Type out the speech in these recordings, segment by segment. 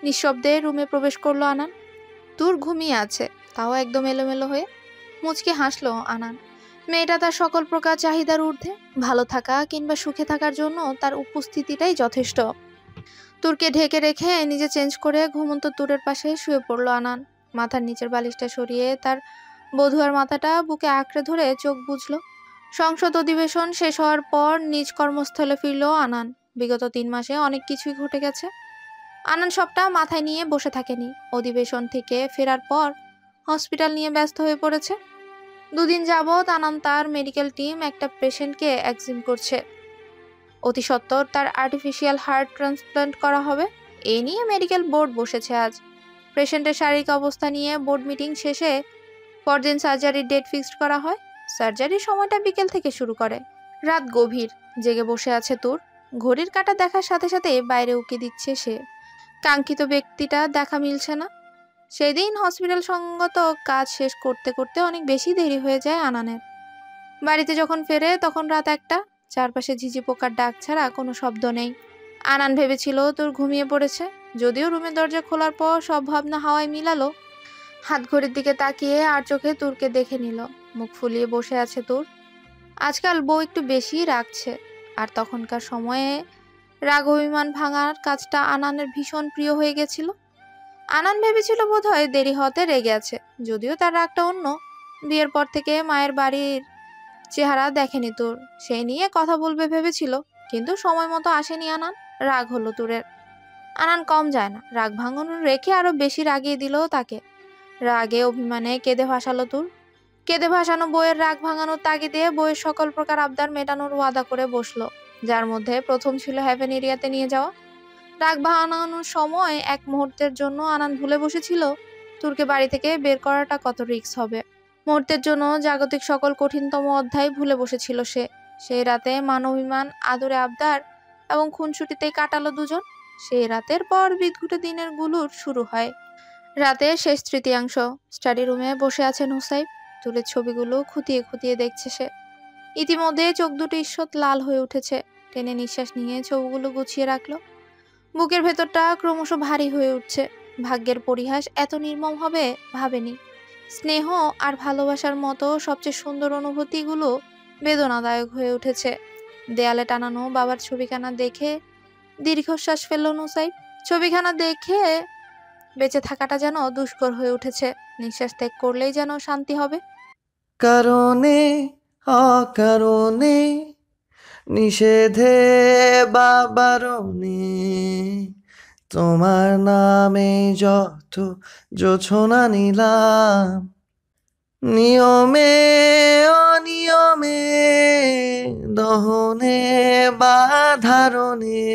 নিঃশব্দে রুমে প্রবেশ করলো আনান। তুর ঘুমিয়ে আছে, তাও একদম এলোমেলো হয়ে। মুচকি হাসলো আনান। মেয়েটা তার সকল প্রকার চাহিদার ঊর্ধ্বে। ভালো থাকা কিংবা সুখে থাকার জন্য তার উপস্থিতিটাই যথেষ্ট। তুরকে ঢেকে রেখে নিজে চেঞ্জ করে ঘুমন্ত তুরের পাশে শুয়ে পড়ল আনান। মাথার নিচের বালিশটা সরিয়ে তার বধুয়ার মাথাটা বুকে আঁকড়ে ধরে চোখ বুঝল। সংসদ অধিবেশন শেষ হওয়ার পর নিজ কর্মস্থলে ফিরল আনান। বিগত 3 মাসে অনেক কিছুই ঘটে গেছে। আনান সবটা মাথায় নিয়ে বসে থাকেনি। অধিবেশন থেকে ফেরার পর হসপিটাল নিয়ে ব্যস্ত হয়ে পড়েছে। 2 দিন যাবৎ আনান তার মেডিকেল টিম একটা পেশেন্টকে এক্সামিন করছে। অতি সত্বর তার আর্টিফিশিয়াল হার্ট ট্রান্সপ্লান্ট করা হবে, এ নিয়ে মেডিকেল বোর্ড বসেছে আজ। পেশেন্টের শারীরিক অবস্থা নিয়ে বোর্ড মিটিং শেষে পরদিন সার্জারির ডেট ফিক্সড করা হয়। সার্জারির সময়টা বিকেল থেকে শুরু করে। রাত গভীর, জেগে বসে আছে তুর। ঘড়ির কাঁটা দেখার সাথে সাথে বাইরে উকি দিচ্ছে সে। কাঙ্ক্ষিত ব্যক্তিটা দেখা মিলছে না। সেদিন হসপিটাল সঙ্গত কাজ শেষ করতে করতে অনেক বেশি দেরি হয়ে যায় আনানের। বাড়িতে যখন ফেরে তখন রাত 1টা। চারপাশে ঝিঝি পোকার ডাক ছাড়া কোনো শব্দ নেই। আনান ভেবেছিল তোর ঘুমিয়ে পড়েছে, যদিও রুমের দরজা খোলার পর সব ভাবনা হাওয়ায় মিলালো। হাত ঘড়ির দিকে তাকিয়ে আর চোখে তুরকে দেখে নিল। মুখ ফুলিয়ে বসে আছে তুর। আজকাল বউ একটু বেশিই রাগছে, আর তখনকার সময়ে রাগ অভিমান ভাঙার কাজটা আনানের ভীষণ প্রিয় হয়ে গেছিল। আনান ভেবেছিল বোধহয় দেরি হতে রেগে আছে, যদিও তার রাগটা অন্য। বিয়ের পর থেকে মায়ের বাড়ির চেহারা দেখেনি তুর, সেই নিয়ে কথা বলবে ভেবেছিল, কিন্তু সময় মতো আসেনি আনান। রাগ হলো তুরের। আনান কম যায় না, রাগ ভাঙানো রেখে আরো বেশি রাগিয়ে দিল তাকে। রাগে অভিমানে কেঁদে ভাসালো তুর। কেঁদে ভাসানো বইয়ের রাগ ভাঙানোর তাগিদে বইয়ের সকল প্রকার আবদার মেটানোর ওয়াদা করে বসলো, যার মধ্যে প্রথম ছিল হ্যাভেন এরিয়াতে নিয়ে যাওয়া। রাগ ভাঙানোর সময় এক মুহূর্তের জন্য আনান ভুলে বসেছিল তুরকে বাড়ি থেকে বের করাটা কত রিস্ক হবে। মুহূর্তের জন্য জাগতিক সকল কঠিনতম অধ্যায় ভুলে বসেছিল সে। সেই রাতে মান অভিমান, আদরে আবদার এবং খুনসুটিতেই কাটালো দুজন। সেই রাতের পর বিদঘুটে দিনের গুলুর শুরু হয়। রাতের শেষ তৃতীয়াংশ। স্টাডি রুমে বসে আছেন হুসাইব। তুরের ছবিগুলো খুঁটিয়ে খুঁটিয়ে দেখছে সে। ইতিমধ্যে চোখ দুটো ঈষৎ লাল হয়ে উঠেছে। টেনে নিঃশ্বাস নিয়ে ছবিগুলো গুছিয়ে রাখলো। বুকের ভেতরটা ক্রমশ ভারী হয়ে উঠছে। ভাগ্যের পরিহাস এত নির্মম হবে ভাবেনি। স্নেহ আর ভালোবাসার মতো সবচেয়ে সুন্দর অনুভূতিগুলো বেদনাদায়ক হয়ে উঠেছে। দেয়ালে টানানো বাবার ছবিখানা দেখে দীর্ঘশ্বাস ফেলল নুসাইব। ছবিখানা দেখে বেঁচে থাকাটা যেন দুষ্কর হয়ে উঠেছে। নিঃশ্বাস ত্যাগ করলেই যেন শান্তি হবে। কারণে অকারণে নিষেধে বা বারণে তোমার নামে যত জোছনা নিলাম, নিয়মে অনিয়মে দহনে বা ধারণে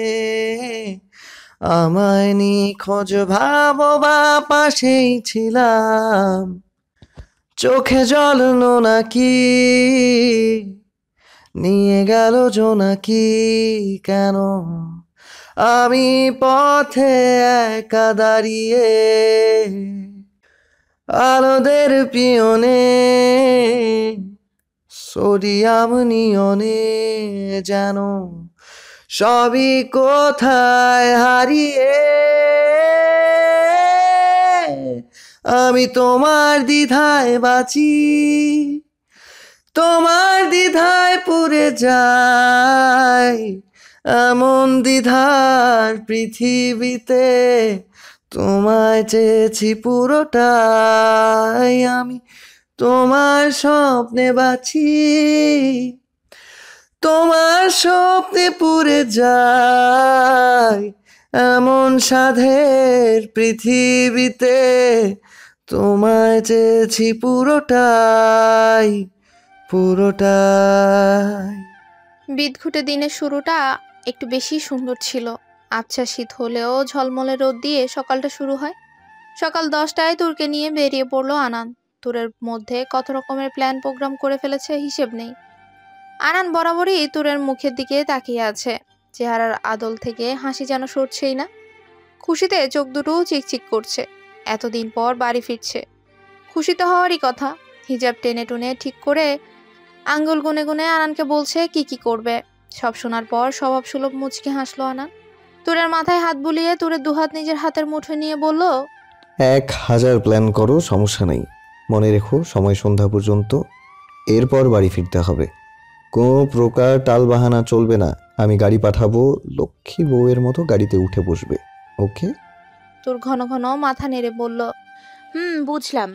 আমায় নিখোঁজ ভাবো বা পাশেই ছিলাম। চোখে জল নাকি নিয়ে গেল জোনাকি কেন, আমি পথে একা দাঁড়িয়ে আলোদের পিয়নে সোডিয়াম নিয়নে যেন সবই কোথায় হারিয়ে আমি তোমার দ্বিধায় বাঁচি, তোমার দ্বিধায় পুড়ে যাই। এমন দ্বিধার পৃথিবীতে তোমায় চেয়েছি পুরোটাই, আমি তোমার স্বপ্নে বাঁচি, তোমার স্বপ্নে পুড়ে যাই। এমন সাধের পৃথিবীতে তোমায় চেয়েছি পুরোটাই, পুরোটাই। বিদঘুটে দিনের শুরুটা একটু বেশি সুন্দর ছিল। আবছা শীত হলেও ঝলমলে রোদ দিয়ে সকালটা শুরু হয়। সকাল 10টায় তুরকে নিয়ে বেরিয়ে পড়লো আনান। তুরের মধ্যে কত রকমের প্ল্যান প্রোগ্রাম করে ফেলেছে হিসেব নেই। আনান বরাবরই তুরের মুখের দিকে তাকিয়ে আছে। চেহারার আদল থেকে হাসি যেন সরছেই না। খুশিতে চোখ দুটো চিকচিক করছে। এতদিন পর বাড়ি ফিরছে, খুশিতে হওয়ারই কথা। হিজাব টেনে টুনে ঠিক করে আঙ্গুল গুনে গুনে আনানকে বলছে কি কি করবে। সব শোনার পর স্বভাব সুলভ মুচকি হাসলো আনান। তুরের মাথায় হাত বুলিয়ে তুরের দুহাত নিজের হাতের মুঠোয় নিয়ে বলল, 1000 প্ল্যান করো, সমস্যা নেই। মনে রেখো সময় সন্ধ্যা পর্যন্ত, এরপর বাড়ি ফিরতে হবে। কোনো প্রকার টালবাহানা চলবে না। আমি গাড়ি পাঠাবো, লক্ষ্মী বউয়ের মতো গাড়িতে উঠে বসবে, ওকে? তুর ঘন ঘন মাথা নেড়ে বলল। বুঝলাম।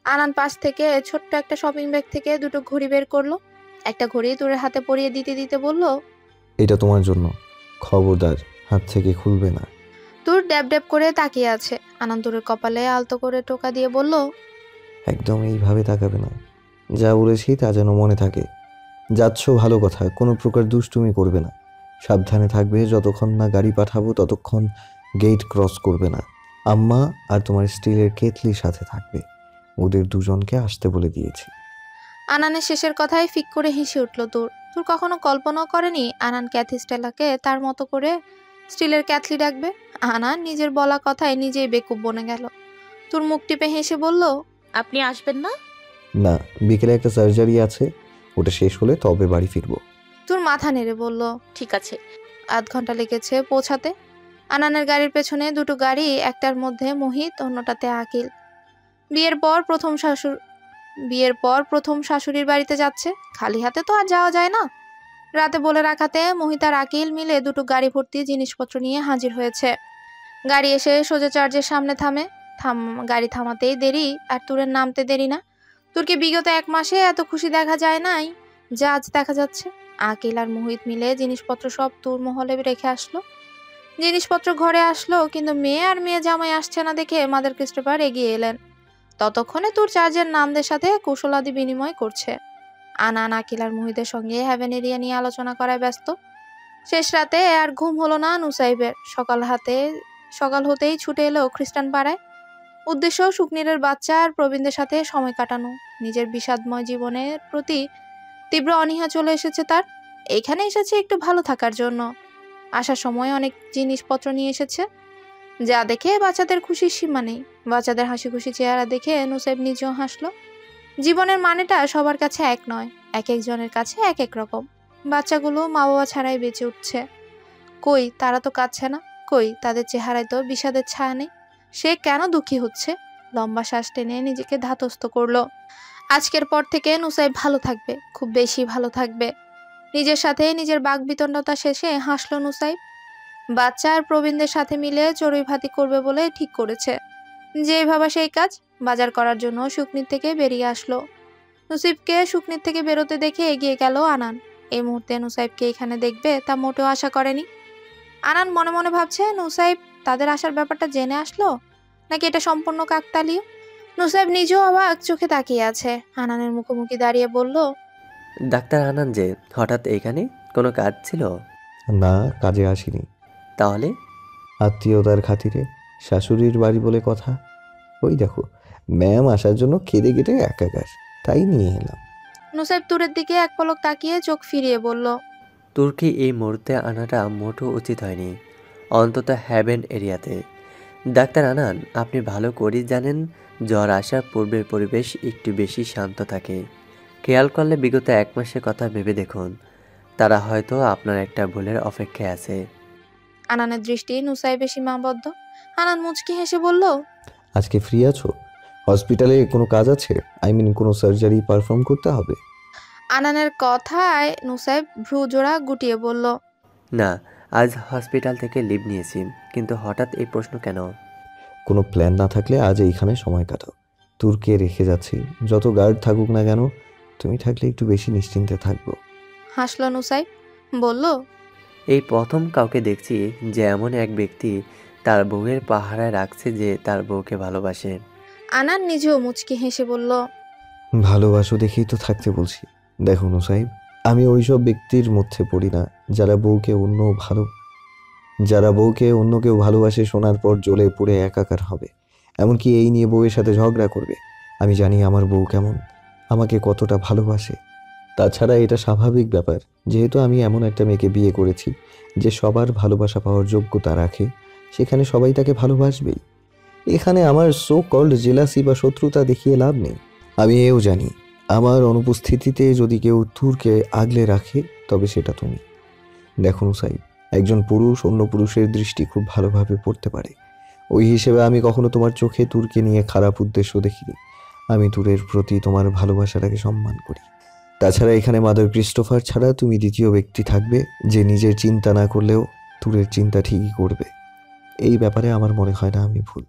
আনান পাশ থেকে ছোট্ট একটা শপিং ব্যাগ থেকে দুটো ঘড়ি বের করলো। একটা ঘড়ি তুরের হাতে পরিয়ে দিতে দিতে বলল, এটা তোমার জন্য, খবরদার হাত থেকে খুলবে না। তুর ড্যাব ড্যাব করে তাকিয়ে আছে। আনান তুরের কপালে আলতো করে টোকা দিয়ে বলল, একদম এইভাবে তাকাবে না, যা বলেছি তা যেন মনে থাকে। যাচ্ছ ভালো কথা, কোনো প্রকার দুষ্টুমি করবে না, সাবধানে থাকবে। যতক্ষণ না গাড়ি পাঠাবো ততক্ষণ গেট ক্রস করবে না। আম্মা আর তোমার স্টিলের কেতলি সাথে থাকবে, ওদের দুজনকে আসতে বলে দিয়েছি। আনানের শেষের কথায় ফিক করে হেসে উঠল তুর। তুর কখনো কল্পনাও করেনি আনান ক্যাথি স্টেলাকে তার মতো করে স্টিলের ক্যাথলি ডাকবে। আনান নিজের বলা কথায় নিজেই বেকুব বনে গেল। তুর মুখ টিপে হেসে বলল, আপনি আসবেন না? না, বিকেলে একটা সার্জারি আছে, ওটা শেষ হলে তবে বাড়ি ফিরবো। তুর মাথা নেড়ে বলল, ঠিক আছে। আধ ঘন্টা লেগেছে পৌঁছাতে। আনানের গাড়ির পেছনে দুটো গাড়ি, একটার মধ্যে মোহিত, অন্যটাতে আকিল। বিয়ের পর প্রথম শাশুড়ির বাড়িতে যাচ্ছে, খালি হাতে তো আর যাওয়া যায় না। রাতে বলে রাখাতে মোহিত আর আকিল মিলে দুটো গাড়ি ভর্তি জিনিসপত্র নিয়ে হাজির হয়েছে। গাড়ি এসে সোজা চার্চের সামনে থামে। গাড়ি থামাতেই দেরি, আর তুরের নামতে দেরি না। তুরকে বিগত 1 মাসে এত খুশি দেখা যায় নাই যা আজ দেখা যাচ্ছে। আকিল আর মোহিত মিলে জিনিসপত্র সব তুর মহলে রেখে আসলো। জিনিসপত্র ঘরে আসলো, কিন্তু মেয়ে আর মেয়ে জামাই আসছে না দেখে মাদার ক্রিস্টোফার এগিয়ে এলেন। ততক্ষণে তুর চার্জের নামদের সাথে কৌশলাদি বিনিময় করছে। আনান আকিল আর মোহিতের সঙ্গে হ্যাভেন এরিয়া নিয়ে আলোচনা করায় ব্যস্ত। শেষ রাতে আর ঘুম হলো না নুসাইবের। সকাল হতেই ছুটে এলো খ্রিস্টান পাড়ায়। উদ্দেশ্য শুকনিরের বাচ্চা আর প্রবীণদের সাথে সময় কাটানো। নিজের বিষাদময় জীবনের প্রতি তীব্র অনীহা চলে এসেছে তার। এখানে এসেছে একটু ভালো থাকার জন্য। আসার সময় অনেক জিনিসপত্র নিয়ে এসেছে, যা দেখে বাচ্চাদের খুশির সীমা নেই। বাচ্চাদের হাসি খুশি চেহারা দেখে নুসাইব নিজেও হাসলো। জীবনের মানেটা সবার কাছে এক নয়, এক একজনের কাছে এক এক রকম। বাচ্চাগুলো মা বাবা ছাড়াই বেঁচে উঠছে। কই তারা তো কাঁদছে না, কই তাদের চেহারায় তো বিষাদের ছায়া নেই। সে কেন দুঃখী হচ্ছে? লম্বা শ্বাস টেনে নিজেকে ধাতস্থ করলো। আজকের পর থেকে নুসাইব ভালো থাকবে, খুব বেশি ভালো থাকবে। নিজের সাথে নিজের বাকবিতণ্ডতা শেষে হাসলো নুসাইব। বাচ্চা আর প্রবীণদের সাথে মিলে চড়ুই ভাতি করবে বলে ঠিক করেছে। যেই ভাবা সেই কাজ। বাজার করার জন্য শুকনির থেকে বেরিয়ে আসলো। নুসাইবকে শুকনির থেকে বেরোতে দেখে এগিয়ে গেল আনান। এই মুহূর্তে নুসাইবকে এখানে দেখবে তা মোটেও আশা করেনি। আনান মনে মনে ভাবছে, নুসাইব তাদের আসার ব্যাপারটা জেনে আসলো, নাকি এটা সম্পূর্ণ কাকতালীয়। নুসাইব নিজেও অবাক চোখে তাকিয়ে আছে। আনানের মুখোমুখি দাঁড়িয়ে বলল, ডাক্তার আনান যে হঠাৎ এখানে, কোনো কাজ ছিল? না, কাজে আসিনি। তাহলে? আত্মীয়তার খাতিরে, শাশুড়ির বাড়ি বলে কথা। ওই দেখো, ম্যাম আসার জন্য কেঁদে কেটে একাকার, তাই নিয়ে এলাম। নুসাইব তুরের দিকে এক পলক তাকিয়ে চোখ ফিরিয়ে বলল, তুর্কি এই মুহূর্তে আনাটা মোটো উচিত হয়নি, অন্তত হ্যাভেন এরিয়াতে। ডাক্তার আনান, আপনি ভালো করেই জানেন জ্বর আসার পূর্বের পরিবেশ একটু বেশি শান্ত থাকে। খেয়াল করলে বিগত 1 মাসের কথা ভেবে দেখুন, তারা হয়তো আপনার একটা ভুলের অপেক্ষায় আছে। আনানের দৃষ্টি নুসাইবে সীমাবদ্ধ। আনান মুচকি হেসে বলল, আজকে ফ্রি আছো? হসপিটালে কোনো কাজ আছে? কোনো সার্জারি পারফর্ম করতে হবে? আনানের কথায় নুসাইব ভ্রু জোড়া গুটিয়ে বলল, না, আজ হসপিটাল থেকে লিভ নিয়েছি, কিন্তু হঠাৎ এই প্রশ্ন কেন? কোনো প্ল্যান না থাকলে আজ এইখানে সময় কাটাও। তুর্কে রেখে যাচ্ছি, যত গার্ড থাকুক না কেন, তুমি থাকলে একটু বেশি নিশ্চিন্তে থাকবো। হাসল নুসাইব, বলল, এই প্রথম কাউকে দেখছি যে এমন এক ব্যক্তি তার বউয়ের পাহারায় রাখছে যে তার বউকে ভালোবাসে। আনান নিজেও মুচকি হেসে বলল, ভালোবাসো দেখেই তো থাকতে বলছি। দেখো নুসাইব, আমি ওইসব ব্যক্তির মধ্যে পড়ি না যারা বউকে অন্য কেউ ভালোবাসে শোনার পর জ্বলে পুড়ে একাকার হবে, এমনকি এই নিয়ে বউয়ের সাথে ঝগড়া করবে। আমি জানি আমার বউ কেমন, আমাকে কতটা ভালোবাসে। তাছাড়া এটা স্বাভাবিক ব্যাপার, যেহেতু আমি এমন একটা মেয়েকে বিয়ে করেছি যে সবার ভালোবাসা পাওয়ার যোগ্যতা রাখে, সেখানে সবাই তাকে ভালোবাসবেই। এখানে আমার সো কল্ড জেলাসি বা শত্রুতা দেখিয়ে লাভ নেই। আমি এও জানি, আমার অনুপস্থিতিতে যদি কেউ তুর্কে আগলে রাখে তবে সেটা তুমি। দেখো নুসাইব, একজন পুরুষ অন্য পুরুষের দৃষ্টি খুব ভালোভাবে পড়তে পারে। ওই হিসেবে আমি কখনো তোমার চোখে তুরকে নিয়ে খারাপ উদ্দেশ্য দেখিনি। আমি তুরের প্রতি তোমার ভালোবাসাটাকে সম্মান করি। তাছাড়া এখানে মাদার ক্রিস্টোফার ছাড়া তুমি দ্বিতীয় ব্যক্তি থাকবে যে নিজের চিন্তা না করলেও তুরের চিন্তা ঠিকই করবে। এই ব্যাপারে আমার মনে হয় না আমি ভুল।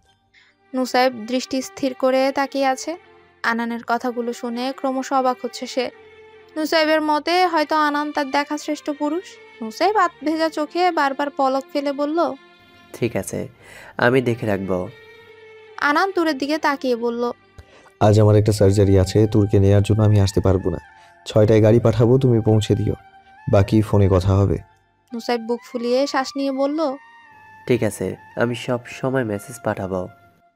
নুসাইব দৃষ্টি স্থির করে তাকিয়ে আছে। আনানের কথাগুলো শুনে ক্রমশ অবাক হচ্ছে সে। নুসাইবের মতে হয়তো আনান তার দেখা শ্রেষ্ঠ পুরুষ। নুসাইব হাত ভেজা চোখে বারবার পলক ফেলে বলল, ঠিক আছে, আমি দেখে রাখবো। আনান তুরের দিকে তাকিয়ে বলল, আজ আমার একটা সার্জারি আছে, তুরকে নেয়ার জন্য আমি আসতে পারবো না। 6টায় গাড়ি পাঠাবো, তুমি পৌঁছে দিও। বাকি ফোনে কথা হবে। নুসাইব বুক ফুলিয়ে শ্বাস নিয়ে বলল। ঠিক আছে, আমি সব সময় মেসেজ পাঠাবো।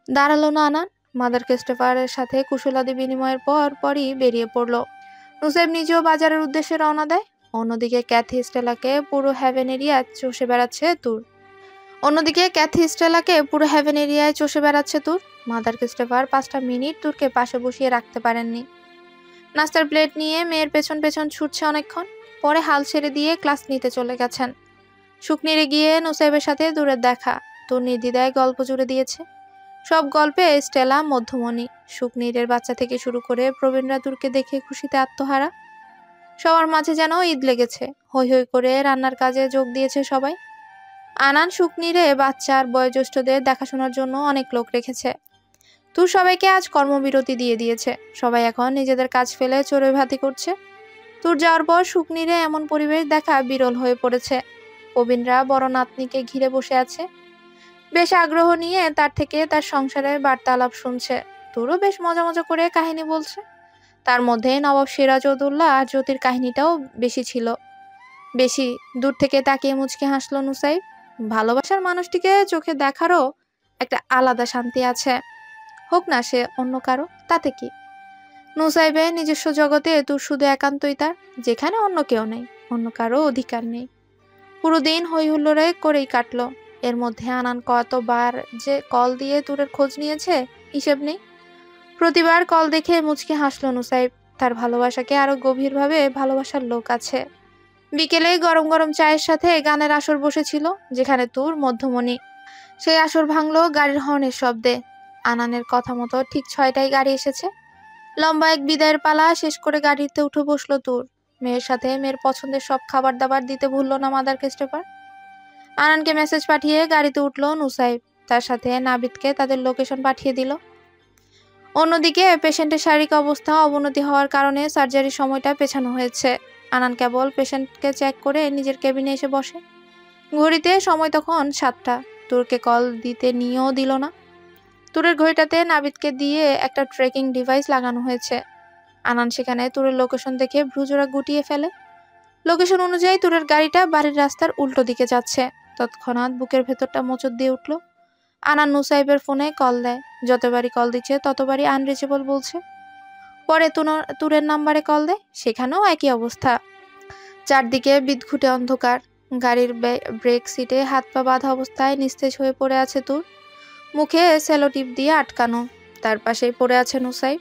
দাঁড়ালো না আনান। মাদার ক্রিস্টোফারের সাথে কুশলাদি বিনিময়ের পরই বেরিয়ে পড়ল। নুসাইব নিজেও বাজারের উদ্দেশ্যে রওনা দেয়। অন্যদিকে ক্যাথি স্টেলাকে পুরো হ্যাভেন এরিয়ায় চষে বেড়াচ্ছে তুর। মাদার ক্রিস্টোফার 5টা মিনিট তুরকে পাশে বসিয়ে রাখতে পারেননি। নাস্তার প্লেট নিয়ে মেয়ের পেছন পেছন ছুটছে অনেকক্ষণ। পরে হাল ছেড়ে দিয়ে ক্লাস নিতে চলে গেছেন। শুকনিরে গিয়ে নুসাইবের সাথে দূরের দেখা। তুর নির্দ্বিধায় গল্প জুড়ে দিয়েছে। সব গল্পে স্টেলা মধ্যমণি। শুকনিরের বাচ্চা থেকে শুরু করে প্রবীণরা তুরকে দেখে খুশিতে আত্মহারা। সবার মাঝে যেন ঈদ লেগেছে। হৈ হৈ করে রান্নার কাজে যোগ দিয়েছে সবাই। আনান শুকনিরে বাচ্চা আর বয়োজ্যেষ্ঠদের দেখাশোনার জন্য অনেক লোক রেখেছে। তুর সবাইকে আজ কর্মবিরতি দিয়ে দিয়েছে। সবাই এখন নিজেদের কাজ ফেলে চড়ুই ভাতি করছে। তুর যাওয়ার পর শুকনিরে এমন পরিবেশ দেখা বিরল হয়ে পড়েছে। প্রবীণরা বড় নাতনিকে ঘিরে বসে আছে। বেশ আগ্রহ নিয়ে তার থেকে তার সংসারের বার্তালাপ শুনছে। তুরও বেশ মজা মজা করে কাহিনী বলছে। তার মধ্যে নবাব সিরাজউদ্দৌলা আর জ্যোতির কাহিনীটাও বেশি দূর থেকে তাকিয়ে মুচকে হাসলো নুসাইব। ভালোবাসার মানুষটিকে চোখে দেখারও একটা আলাদা শান্তি আছে। হোক না সে অন্য কারো, তাতে কি। নুসাইবের নিজস্ব জগতে তুর শুধু একান্তই তার, যেখানে অন্য কেউ নেই, অন্য কারো অধিকার নেই। পুরো দিন হই হুল্লোড়ে করেই কাটলো। এর মধ্যে আনান কতবার যে কল দিয়ে তুরের খোঁজ নিয়েছে হিসেব নেই। প্রতিবার কল দেখে মুচকি হাসলো নুসাইব। তার ভালোবাসাকে আরো গভীরভাবে ভালোবাসার লোক আছে। বিকেলে গরম গরম চায়ের সাথে গানের আসর বসেছিল, যেখানে তুর মধ্যমণি। সেই আসর ভাঙলো গাড়ির হর্নের শব্দে। আনানের কথা মতো ঠিক 6টায় গাড়ি এসেছে। লম্বা এক বিদায়ের পালা শেষ করে গাড়িতে উঠে বসলো তুর। মেয়ের সাথে মেয়ের পছন্দের সব খাবার দাবার দিতে ভুললো না মাদার ক্রিস্টোফার। আনানকে মেসেজ পাঠিয়ে গাড়িতে উঠলো নুসাইব। তার সাথে নাবিদকে তাদের লোকেশন পাঠিয়ে দিল। অন্যদিকে পেশেন্টের শারীরিক অবস্থা অবনতি হওয়ার কারণে সার্জারির সময়টা পেছানো হয়েছে। আনান কেবল পেশেন্টকে চেক করে নিজের কেবিনে এসে বসে। ঘড়িতে সময় তখন 7টা। তুরকে কল দিতে নিয়েও দিল না। তুরের ঘড়িটাতে নাবিদকে দিয়ে একটা ট্রেকিং ডিভাইস লাগানো হয়েছে। আনান সেখানে তুরের লোকেশন দেখে ভ্রুজোড়া গুটিয়ে ফেলে। লোকেশন অনুযায়ী তুরের গাড়িটা বাড়ির রাস্তার উল্টো দিকে যাচ্ছে। তৎক্ষণাৎ বুকের ভেতরটা মোচড় দিয়ে উঠল। আনান নুসাইবের ফোনে কল দেয়। যতবারই কল দিচ্ছে ততবারই আনরিচেবল বলছে। পরে তুরের নাম্বারে কল দেয়, সেখানেও একই অবস্থা। চারদিকে বিদঘুটে অন্ধকার। গাড়ির ব্রেক সিটে হাত পা বাঁধা অবস্থায় নিস্তেজ হয়ে পড়ে আছে তুর। মুখে সেলোটিপ দিয়ে আটকানো। তার পাশেই পড়ে আছে নুসাইব।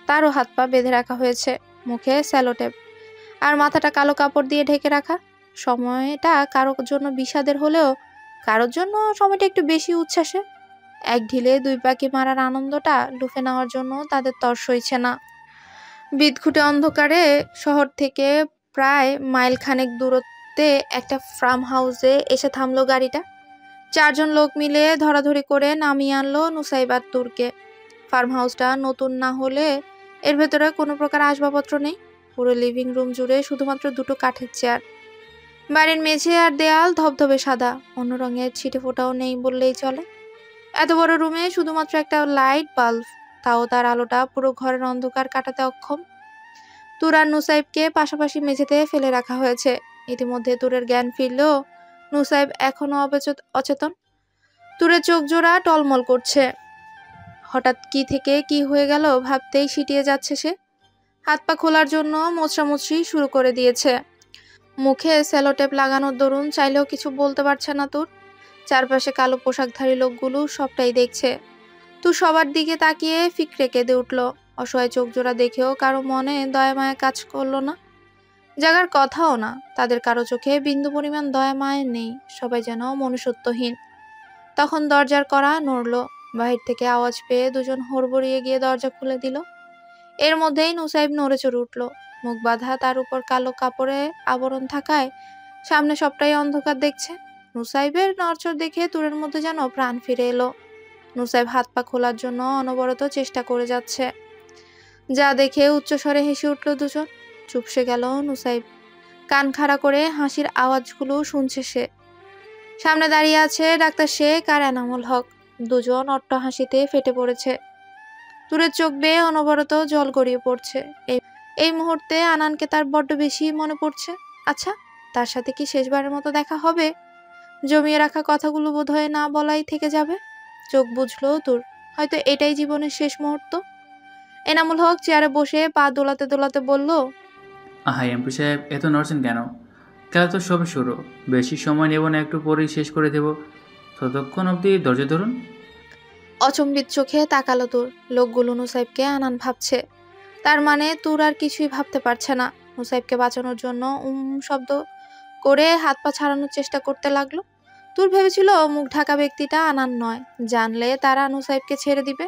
তারও হাত পা বেঁধে রাখা হয়েছে, মুখে সেলোটেপ, আর মাথাটা কালো কাপড় দিয়ে ঢেকে রাখা। সময়টা কারোর জন্য বিষাদের হলেও কারোর জন্য সময়টা একটু বেশি উচ্ছ্বাসে। এক ঢিলে 2 পাখি মারার আনন্দটা লুফে নেওয়ার জন্য তাদের তর সইছে না। বিদঘুটে অন্ধকারে শহর থেকে প্রায় মাইল খানেক দূরত্বে একটা ফার্ম হাউসে এসে থামলো গাড়িটা। 4 জন লোক মিলে ধরাধরি করে নামিয়ে আনলো নুসাইব আর তুরকে। ফার্ম হাউসটা নতুন না হলে এর ভেতরে কোনো প্রকার আসবাবপত্র নেই। পুরো লিভিং রুম জুড়ে শুধুমাত্র 2টো কাঠের চেয়ার। বাড়ির মেঝে আর দেয়াল ধবধবে সাদা, অন্য রঙের ছিটে ফোটাও নেই বললেই চলে। এত বড় রুমে শুধুমাত্র একটা লাইট বাল্ব, তাও তার আলোটা পুরো ঘরের অন্ধকার কাটাতে অক্ষম। তুর আর নুসাইবকে পাশাপাশি মেঝেতে ফেলে রাখা হয়েছে। ইতিমধ্যে তুরের জ্ঞান ফিরলেও নুসাইব এখনো অচেতন। তুরের চোখ জোড়া টলমল করছে। হঠাৎ কি থেকে কি হয়ে গেল ভাবতেই সিটিয়ে যাচ্ছে সে। হাত পা খোলার জন্য মোছড়ামুছড়ি শুরু করে দিয়েছে। মুখে সেলোটেপ লাগানোর দরুন চাইলেও কিছু বলতে পারছে না তুর। চারপাশে কালো পোশাকধারী লোকগুলো সবটাই দেখছে। তুর সবার দিকে তাকিয়ে ফিকরে কেঁদে উঠল। অসহায় চোখ জোড়া দেখেও কারো মনে দয়া মায়া কাজ করলো না। জাগার কথাও না, তাদের কারো চোখে বিন্দু পরিমাণ দয়া মায়ের নেই, সবাই যেন মনুষ্যত্বহীন। তখন দরজার কড়া নড়ল, বাহির থেকে আওয়াজ পেয়ে দুজন হড়বড়িয়ে গিয়ে দরজা খুলে দিল। এর মধ্যেই নুসাইব নড়ে চড়ে উঠল, মুখ বাঁধা, তার উপর কালো কাপড়ে আবরণ থাকায় সামনে সবটাই অন্ধকার দেখছে। নুসাইবের নড়চড় দেখে তুরের মধ্যে যেন প্রাণ ফিরে এলো। নুসাইব হাত পা খোলার জন্য অনবরত চেষ্টা করে যাচ্ছে, যা দেখে উচ্চস্বরে হেসে উঠল দুজন। চুপসে গেল নুসাইব, কান খাড়া করে হাসির আওয়াজগুলো শুনছে সে। সামনে দাঁড়িয়ে আছে ডাক্তার শেখ আর এনামুল হক, দুজন অট্ট হাসিতে ফেটে পড়েছে। তুরের চোখ বেয়ে অনবরত জল গড়িয়ে পড়ছে। এই মুহূর্তে আনানকে তার বড্ড বেশি মনে পড়ছে। আচ্ছা, তার সাথে কি শেষবারের মতো দেখা হবে? জমিয়ে রাখা কথাগুলো বোধহয় না বলাই থেকে যাবে। চোখ বুঝলো তুর, হয়তো এটাই জীবনের শেষ মুহূর্ত। এনামুল হক চেয়ারে বসে পা দোলাতে দোলাতে বলল, আহা এমপি সাহেব, এত নড়ছেন কেন? খেলা তো সবে শুরু, বেশি সময় নেব না, একটু পরেই শেষ করে দেব। ততক্ষণ অবধি ধৈর্য ধরুন। অচম্বিত চোখে তাকালো তুর। লোকগুলো নুসাইবকে আনান ভাবছে, তার মানে তুর আর কিছুই ভাবতে পারছে না। নুসাইবকে বাঁচানোর জন্য শব্দ করে হাত পা ছাড়ানোর চেষ্টা করতে লাগলো। তুর ভেবেছিল মুখ ঢাকা ব্যক্তিটা আনান নয়, জানলে তারা নুসাইবকে ছেড়ে দিবে।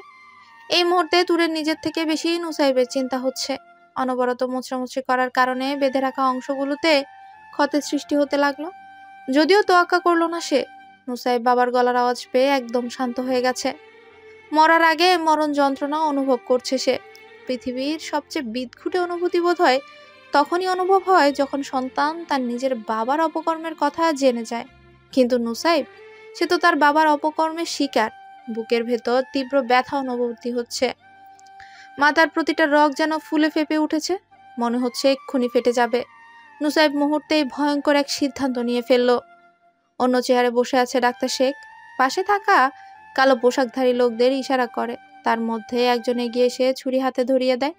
এই মুহূর্তে তুরের নিজের থেকে বেশি নুসাইবের চিন্তা হচ্ছে। অনবরত মোচড়ামুচড়ি করার কারণে বেঁধে রাখা অংশগুলোতে ক্ষতের সৃষ্টি হতে লাগলো। যদিও তোয়াক্কা করলো না সে। নুসাইব বাবার গলার আওয়াজ পেয়ে একদম শান্ত হয়ে গেছে। মরার আগে মরণ যন্ত্রণা অনুভব করছে সে। পৃথিবীর সবচেয়ে বিদঘুটে অনুভূতি বোধ হয় তখনই অনুভব হয় যখন সন্তান তার নিজের বাবার অপকর্মের কথা জেনে যায়। কিন্তু নুসাইব, সে তো তার বাবার অপকর্মের শিকার। বুকের ভেতর তীব্র ব্যথা অনুভূতি হচ্ছে। মাথার প্রতিটা রগ যেন ফুলে ফেপে উঠেছে, মনে হচ্ছে এক্ষুনি ফেটে যাবে। নুসাইব মুহূর্তেই ভয়ঙ্কর এক সিদ্ধান্ত নিয়ে ফেলল। অন্য চেয়ারে বসে আছে ডাক্তার শেখ, পাশে থাকা কালো পোশাকধারী লোকদের ইশারা করে। তার মধ্যে একজন এগিয়ে এসে ছুরি হাতে ধরিয়ে দেয়।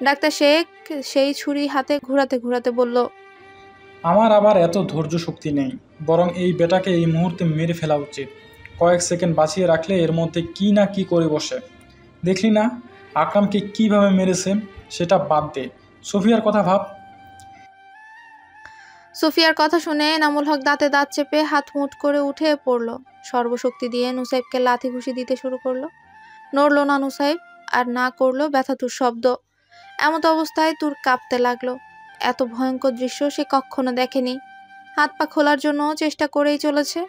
ডাক্তার শেখ সেই ছুরি হাতে ঘুরাতে ঘুরাতে বলল, আমার আবার এত ধৈর্য শক্তি নেই, বরং এই বেটাকে এই মুহূর্তে মেরে ফেলা উচিত। কয়েক সেকেন্ড বাঁচিয়ে রাখলে এর মধ্যে কি না কি করে বসে। দেখলি না আকরামকে কিভাবে মেরেছে? সেটা বাদ দে, সোফিয়ার কথা ভাব। সোফিয়ার কথা শুনে এনামুল হক দাঁতে দাঁত চেপে হাত মুঠ করে উঠে পড়ল। সর্বশক্তি দিয়ে নুসাইবকে লাথি ঘুষি দিতে শুরু করলো। নড়ল না নুসাইব, আর না করলো ব্যথাতুর শব্দ। এমত অবস্থায় তুর কাঁপতে লাগলো। এত ভয়ঙ্কর দৃশ্য সে কখনো দেখেনি। হাত পা খোলার জন্য চেষ্টা করেই চলেছে।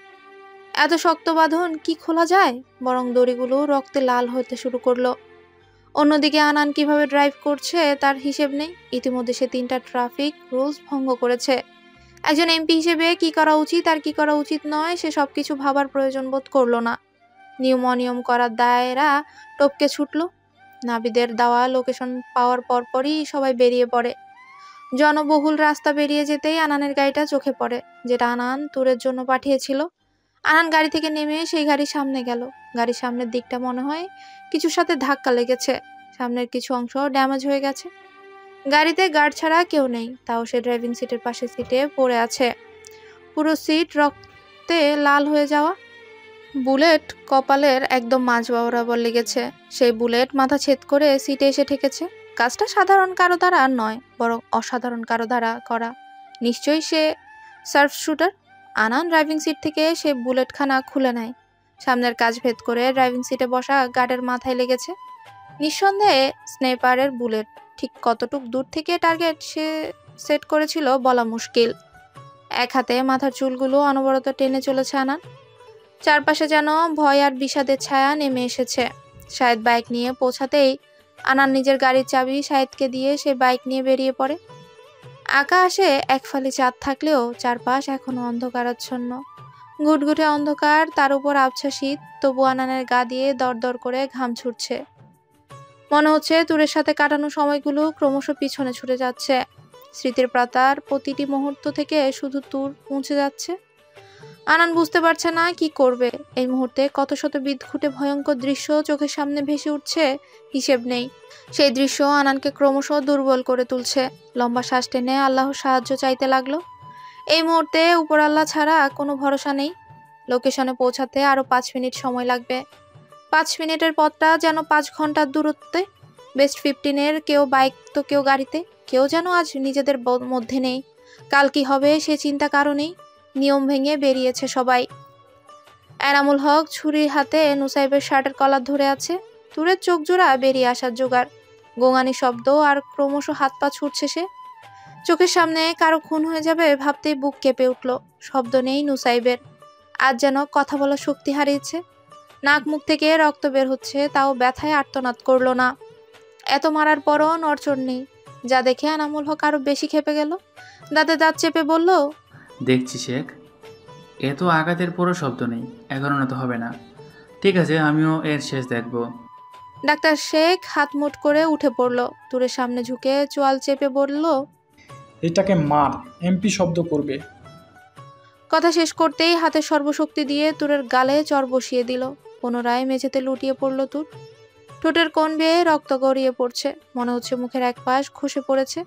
এত শক্ত বাঁধন কি খোলা যায়? বরং দড়িগুলো রক্তে লাল হতে শুরু করলো। অন্যদিকে আনান কিভাবে ড্রাইভ করছে তার হিসেব নেই। ইতিমধ্যে সে 3টা ট্রাফিক রুলস ভঙ্গ করেছে। একজন এমপি হিসেবে কি করা উচিত আর কি করা উচিত নয় সে সবকিছু ভাবার প্রয়োজন বোধ করলো না। নিয়ম অনিয়ম করার দায়রা টপকে ছুটল। নাবিদের দেওয়া লোকেশন পাওয়ার পরপরই সবাই বেরিয়ে পড়ে। জনবহুল রাস্তা বেরিয়ে যেতেই আনানের গাড়িটা চোখে পড়ে, যেটা আনান তুরের জন্য পাঠিয়েছিল। আনান গাড়ি থেকে নেমে সেই গাড়ির সামনে গেল। গাড়ির সামনের দিকটা মনে হয় কিছুর সাথে ধাক্কা লেগেছে, সামনের কিছু অংশ ড্যামেজ হয়ে গেছে। গাড়িতে গার্ড ছাড়া কেউ নেই, তাও সে ড্রাইভিং সিটের পাশের সিটে পড়ে আছে। পুরো সিট রক্তে লাল হয়ে যাওয়া। বুলেট কপালের একদম মাঝ বরাবর লেগেছে। সেই বুলেট মাথা ছেদ করে সিটে এসে ঠেকেছে। কাজটা সাধারণ কারো দ্বারা নয়, বরং অসাধারণ কারো দ্বারা করা। নিশ্চয়ই সে সার্ফ শুটার। আনান ড্রাইভিং সিট থেকে সে বুলেটখানা খুলে নেয়। সামনের কাজ ভেদ করে ড্রাইভিং সিটে বসা গার্ডের মাথায় লেগেছে। নিঃসন্দেহে স্নেপারের বুলেট। ঠিক কতটুক দূর থেকে টার্গেট সে সেট করেছিল বলা মুশকিল। এক হাতে মাথার চুলগুলো অনবরত টেনে চলেছে আনান। চারপাশে যেন ভয় আর বিষাদের ছায়া নেমে এসেছে। শাহেদ বাইক নিয়ে পৌঁছাতেই আনান নিজের গাড়ির চাবি শাহেদকে দিয়ে সে বাইক নিয়ে বেরিয়ে পড়ে। আকাশে এক ফালি চাঁদ থাকলেও চারপাশ এখনো অন্ধকারাচ্ছন্ন। ঘুটঘুটে অন্ধকার, তার উপর আবছা শীত। তবু আনানের গা দিয়ে দরদর করে ঘাম ছুটছে। মনে হচ্ছে তুরের সাথে কাটানো সময়গুলো ক্রমশ পিছনে ছুটে যাচ্ছে। স্মৃতির পাতার প্রতিটি মুহূর্ত থেকে শুধু তুর মুছে যাচ্ছে। আনান বুঝতে পারছে না কি করবে। এই মুহূর্তে কত শত বিদঘুটে ভয়ঙ্কর দৃশ্য চোখের সামনে ভেসে উঠছে, হিসেব নেই। সেই দৃশ্য আনানকে ক্রমশ দুর্বল করে তুলছে। লম্বা শ্বাস টেনে আল্লাহর সাহায্য চাইতে লাগলো। এই মুহূর্তে উপর আল্লাহ ছাড়া কোনো ভরসা নেই। লোকেশনে পৌঁছাতে আরো 5 মিনিট সময় লাগবে। 5 মিনিটের পথটা যেন 5 ঘন্টার দূরত্বে। বেস্ট 15-এর কেউ বাইক তো কেউ গাড়িতে। কেউ যেন আজ নিজেদের মধ্যে নেই। কাল কি হবে সে চিন্তা কারণেই নিয়ম ভেঙে বেরিয়েছে সবাই। এনামুল হক ছুরির হাতে নুসাইবের শার্টের কলার ধরে আছে। তুরের চোখ জোড়া বেরিয়ে আসার জোগাড়। গোঙানি শব্দ আর ক্রমশ হাত পা ছুটছে সে। চোখের সামনে কারো খুন হয়ে যাবে ভাবতেই বুক কেঁপে উঠল। শব্দ নেই নুসাইবের। আজ যেন কথা বলার শক্তি হারিয়েছে। নাক মুখ থেকে রক্ত বের হচ্ছে, তাও ব্যথায় আর্তনাদ করলো না। এত মারার পরও নড়চড় নেই, যা দেখে এনামুল হক আরো বেশি খেপে গেল। দাঁতে দাঁত চেপে বলল, দেখছি শেখ, এত আঘাতের পরও শব্দ নেই, এখন তো হবে না। ঠিক আছে, আমিও এর শেষ দেখব। ডাক্তার শেখ হাত মুঠ করে উঠে পড়ল। তুরের সামনে ঝুঁকে চোয়াল চেপে বলল, এটাকে মার, এমপি শব্দ করবে। কথা শেষ করতেই হাতের সর্বশক্তি দিয়ে তুরের গালে চর বসিয়ে দিল। পুনরায় মেঝেতে লুটিয়ে পড়ল তুর। ঠোঁটের কোণ বেয়ে রক্ত গড়িয়ে পড়ছে, মনে হচ্ছে মুখের এক পাশ খসে পড়েছে।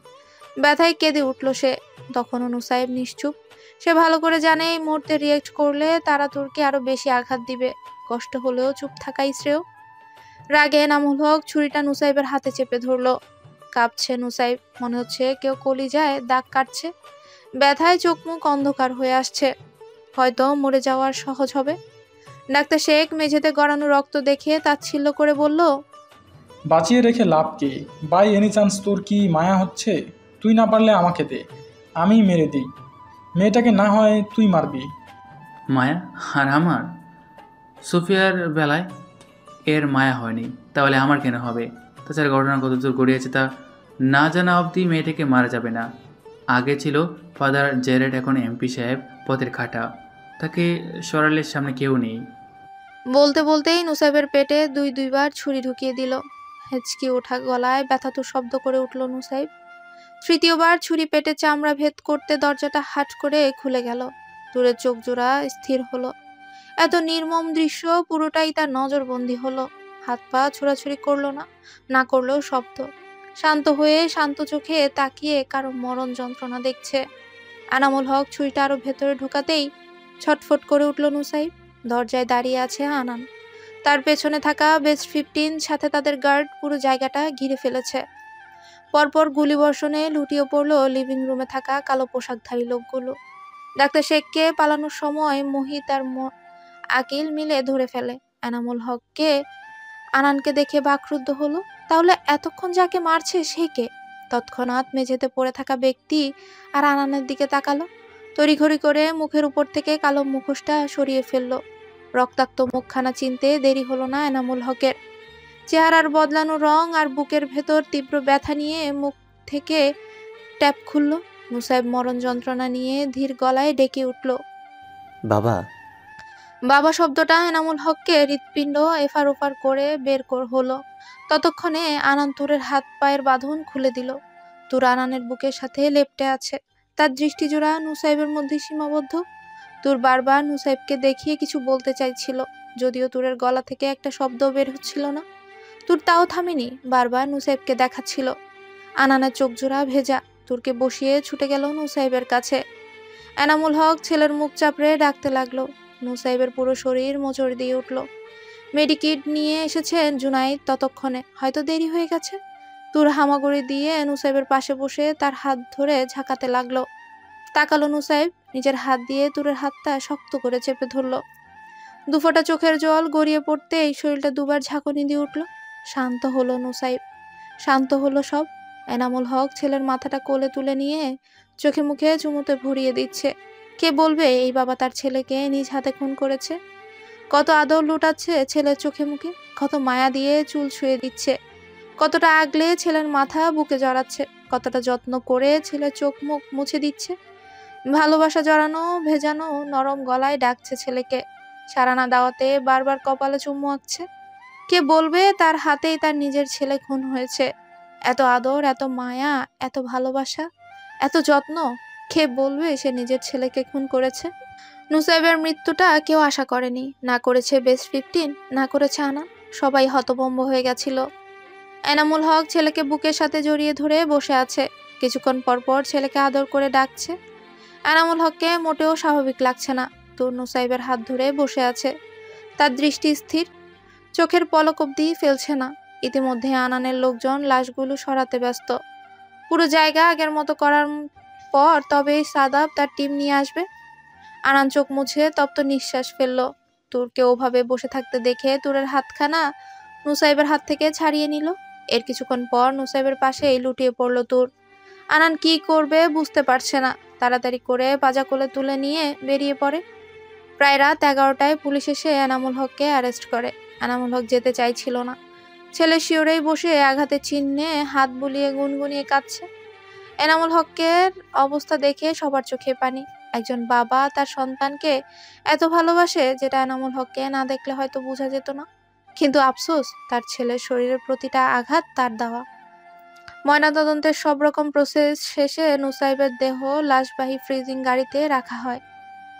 ব্যথায় কেঁদে উঠল সে। তখনও নুসাইব নিশ্চুপ। সে ভালো করে জানে এই মুহূর্তে রিয়েক্ট করলে তারা তুরকে আরো বেশি আঘাত দিবে। কষ্ট হলেও চুপ থাকাই শ্রেয়। রাগে এনামুল হক ছুরিটা নুসাইবের হাতে চেপে ধরল। কাঁপছে নুসাইব, মনে হচ্ছে কেউ কলিজায় দাগ কাটছে। ব্যথায় চোখ মুখ অন্ধকার হয়ে আসছে। হয়তো মরে যাওয়ার সহজ হবে। ডাক্তার শেখ মেঝেতে গড়ানো রক্ত দেখে তাচ্ছিল্য করে বলল, বাঁচিয়ে রেখে লাভ কি? বাই এনি চান্স তোর কি মায়া হচ্ছে? তুই না পারলে আমাকে দে, আমি মেরে দিই। মেয়েটাকে না হয় তুই মারবি। মায়া? আর আমার? সুফিয়ার বেলায় এর মায়া হয়নি, তাহলে আমার কেন হবে? তাছাড়া ঘটনা কতদূর গড়িয়েছে তা না জানা অবধি মেয়েটাকে মারা যাবে না। আগে ছিল ফাদার জেরেড, এখন এমপি সাহেব পথের খাটা। তাকে সরালের সামনে কেউ নেই। বলতে বলতেই নুসাইবের পেটে দুইবার ছুরি ঢুকিয়ে দিল। হেঁচকি ওঠা গলায় ব্যথাতুর শব্দ করে উঠল নুসাইব। তৃতীয়বার ছুরি পেটে চামড়া ভেদ করতে দরজাটা হাট করে খুলে গেল। দূরের চোখ জোড়া স্থির হলো। এত নির্মম দৃশ্য পুরোটাই তার নজরবন্দি হলো। হাত পা ছোড়াছুড়ি করলো না, না করলেও শব্দ। শান্ত হয়ে শান্ত চোখে তাকিয়ে কারো মরণ যন্ত্রণা দেখছে। এনামুল হক ছুরিটা আরো ভেতরে ঢোকাতেই ছটফট করে উঠল নুসাইব। দরজায় দাঁড়িয়ে আছে আনান। তার পেছনে থাকা বেস্ট 15 সাথে তাদের গার্ড পুরো জায়গাটা ঘিরে ফেলেছে। পরপর গুলিবর্ষণে লুটিয়ে পড়ল লিভিং রুমে থাকা কালো পোশাকধারী লোকগুলো। ডাক্তার শেখকে পালানোর সময় মোহিত আর আকিল মিলে ধরে ফেলে। এনামুল হককে আনানকে দেখে বাকরুদ্ধ হলো। তাহলে এতক্ষণ যাকে মারছে সে কে? তৎক্ষণাৎ মেঝেতে পড়ে থাকা ব্যক্তি আর আনানের দিকে তাকালো। তড়িঘড়ি করে মুখের উপর থেকে কালো মুখোশটা সরিয়ে ফেললো। রক্তাক্ত মুখখানা চিনতে দেরি হলো না এনামুল হকের। চেহারার বদলানো রং আর বুকের ভেতর তীব্র ব্যথা নিয়ে মুখ থেকে ট্যাপ খুলল। মুসাইব মরণ যন্ত্রণা নিয়ে ধীর গলায় ডেকে উঠল, বাবা। বাবা শব্দটা এনামুল হককে হৃৎপিণ্ড এফার ওফার করে বের হলো। ততক্ষণে আনান তুরের হাত পায়ের বাঁধন খুলে দিল। তুর আনানের বুকের সাথে লেপ্টে আছে। তার দৃষ্টিজোড়া নুসাইবের মধ্যে সীমাবদ্ধ। তুর বারবার নুসাইবকে দেখিয়ে কিছু বলতে চাইছিল, যদিও তুরের গলা থেকে একটা শব্দ বের হচ্ছিল না। তুর তাও থামেনি, বারবার নুসাইবকে দেখাচ্ছিল। আনানের চোখ জোড়া ভেজা। তুরকে বসিয়ে ছুটে গেল নুসাইবের কাছে। এনামুল হক ছেলের মুখ চাপড়ে ডাকতে লাগলো। নুসাইবের পুরো শরীর মোচড় দিয়ে উঠল। মেডিকিট নিয়ে এসেছেন জুনাইদ ততক্ষণে, হয়তো দেরি হয়ে গেছে। তুর হামাগুড়ি দিয়ে নুসাইবের পাশে বসে তার হাত ধরে ঝাঁকাতে লাগলো। তাকালো নুসাইব, নিজের হাত দিয়ে তুরের হাতটা শক্ত করে চেপে ধরল। দুফোঁটা চোখের জল গড়িয়ে পড়তে এই শরীরটা দুবার ঝাঁকুনি দিয়ে উঠল। শান্ত হলো নুসাইব, শান্ত হলো সব। এনামুল হক ছেলের মাথাটা কোলে তুলে নিয়ে চোখে মুখে চুমুতে ভরিয়ে দিচ্ছে। কে বলবে এই বাবা তার ছেলেকে নিজ হাতে খুন করেছে? কত আদর লুটাচ্ছে ছেলের চোখে মুখে, কত মায়া দিয়ে চুল ছুঁয়ে দিচ্ছে, কতটা আগলে ছেলের মাথা বুকে জড়াচ্ছে, কতটা যত্ন করে ছেলের চোখ মুখ মুছে দিচ্ছে। ভালোবাসা জড়ানো ভেজানো নরম গলায় ডাকছে ছেলেকে। সারানা দাওয়াতে বারবার কপালে চুম্বু আঁকছে। কে বলবে তার হাতেই তার নিজের ছেলে খুন হয়েছে? এত আদর, এত মায়া, এত ভালোবাসা, এত যত্ন, কে বলবে সে নিজের ছেলেকে খুন করেছে? নুসাইবের মৃত্যুটা কেউ আশা করেনি, না করেছে বেস্ট 15, না করেছে আনান। সবাই হতভম্ব হয়ে গেছিল। এনামুল হক ছেলেকে বুকের সাথে জড়িয়ে ধরে বসে আছে। কিছুক্ষণ পরপর ছেলেকে আদর করে ডাকছে। এনামুল হককে মোটেও স্বাভাবিক লাগছে না। তুর নুসাইবের হাত ধরে বসে আছে। তার দৃষ্টি স্থির, চোখের পলক অবধি ফেলছে না। ইতিমধ্যে আনানের লোকজন লাশগুলো সরাতে ব্যস্ত। পুরো জায়গা আগের মতো করার পর তবেই সাদাব তার টিম নিয়ে আসবে। আনান চোখ মুছে তপ্ত নিঃশ্বাস ফেললো। তুরকে ওভাবে বসে থাকতে দেখে তুরের হাতখানা নুসাইবের হাত থেকে ছাড়িয়ে নিল। এর কিছুক্ষণ পর নুসাইবের পাশেই লুটিয়ে পড়ল তুর। আনান কি করবে বুঝতে পারছে না। তাড়াতাড়ি করে পাজা কোলে তুলে নিয়ে বেরিয়ে পড়ে। প্রায় রাত 11টায় পুলিশ এসে এনামুল হককে অ্যারেস্ট করে। এনামুল হক যেতে চাইছিল না। ছেলে শিওরেই বসে আঘাতের চিহ্নে হাত বুলিয়ে গুনগুনিয়ে কাঁদছে। এনামুল হকের অবস্থা দেখে সবার চোখে পানি। একজন বাবা তার সন্তানকে এত ভালোবাসে যেটা এনামুল হককে না দেখলে হয়তো বোঝা যেত না। কিন্তু আফসোস, তার ছেলের শরীরের প্রতিটা আঘাত তার দেওয়া। ময়নাতদন্তের সব রকম প্রসেস শেষে নুসাইবের দেহ লাশবাহী ফ্রিজিং গাড়িতে রাখা হয়।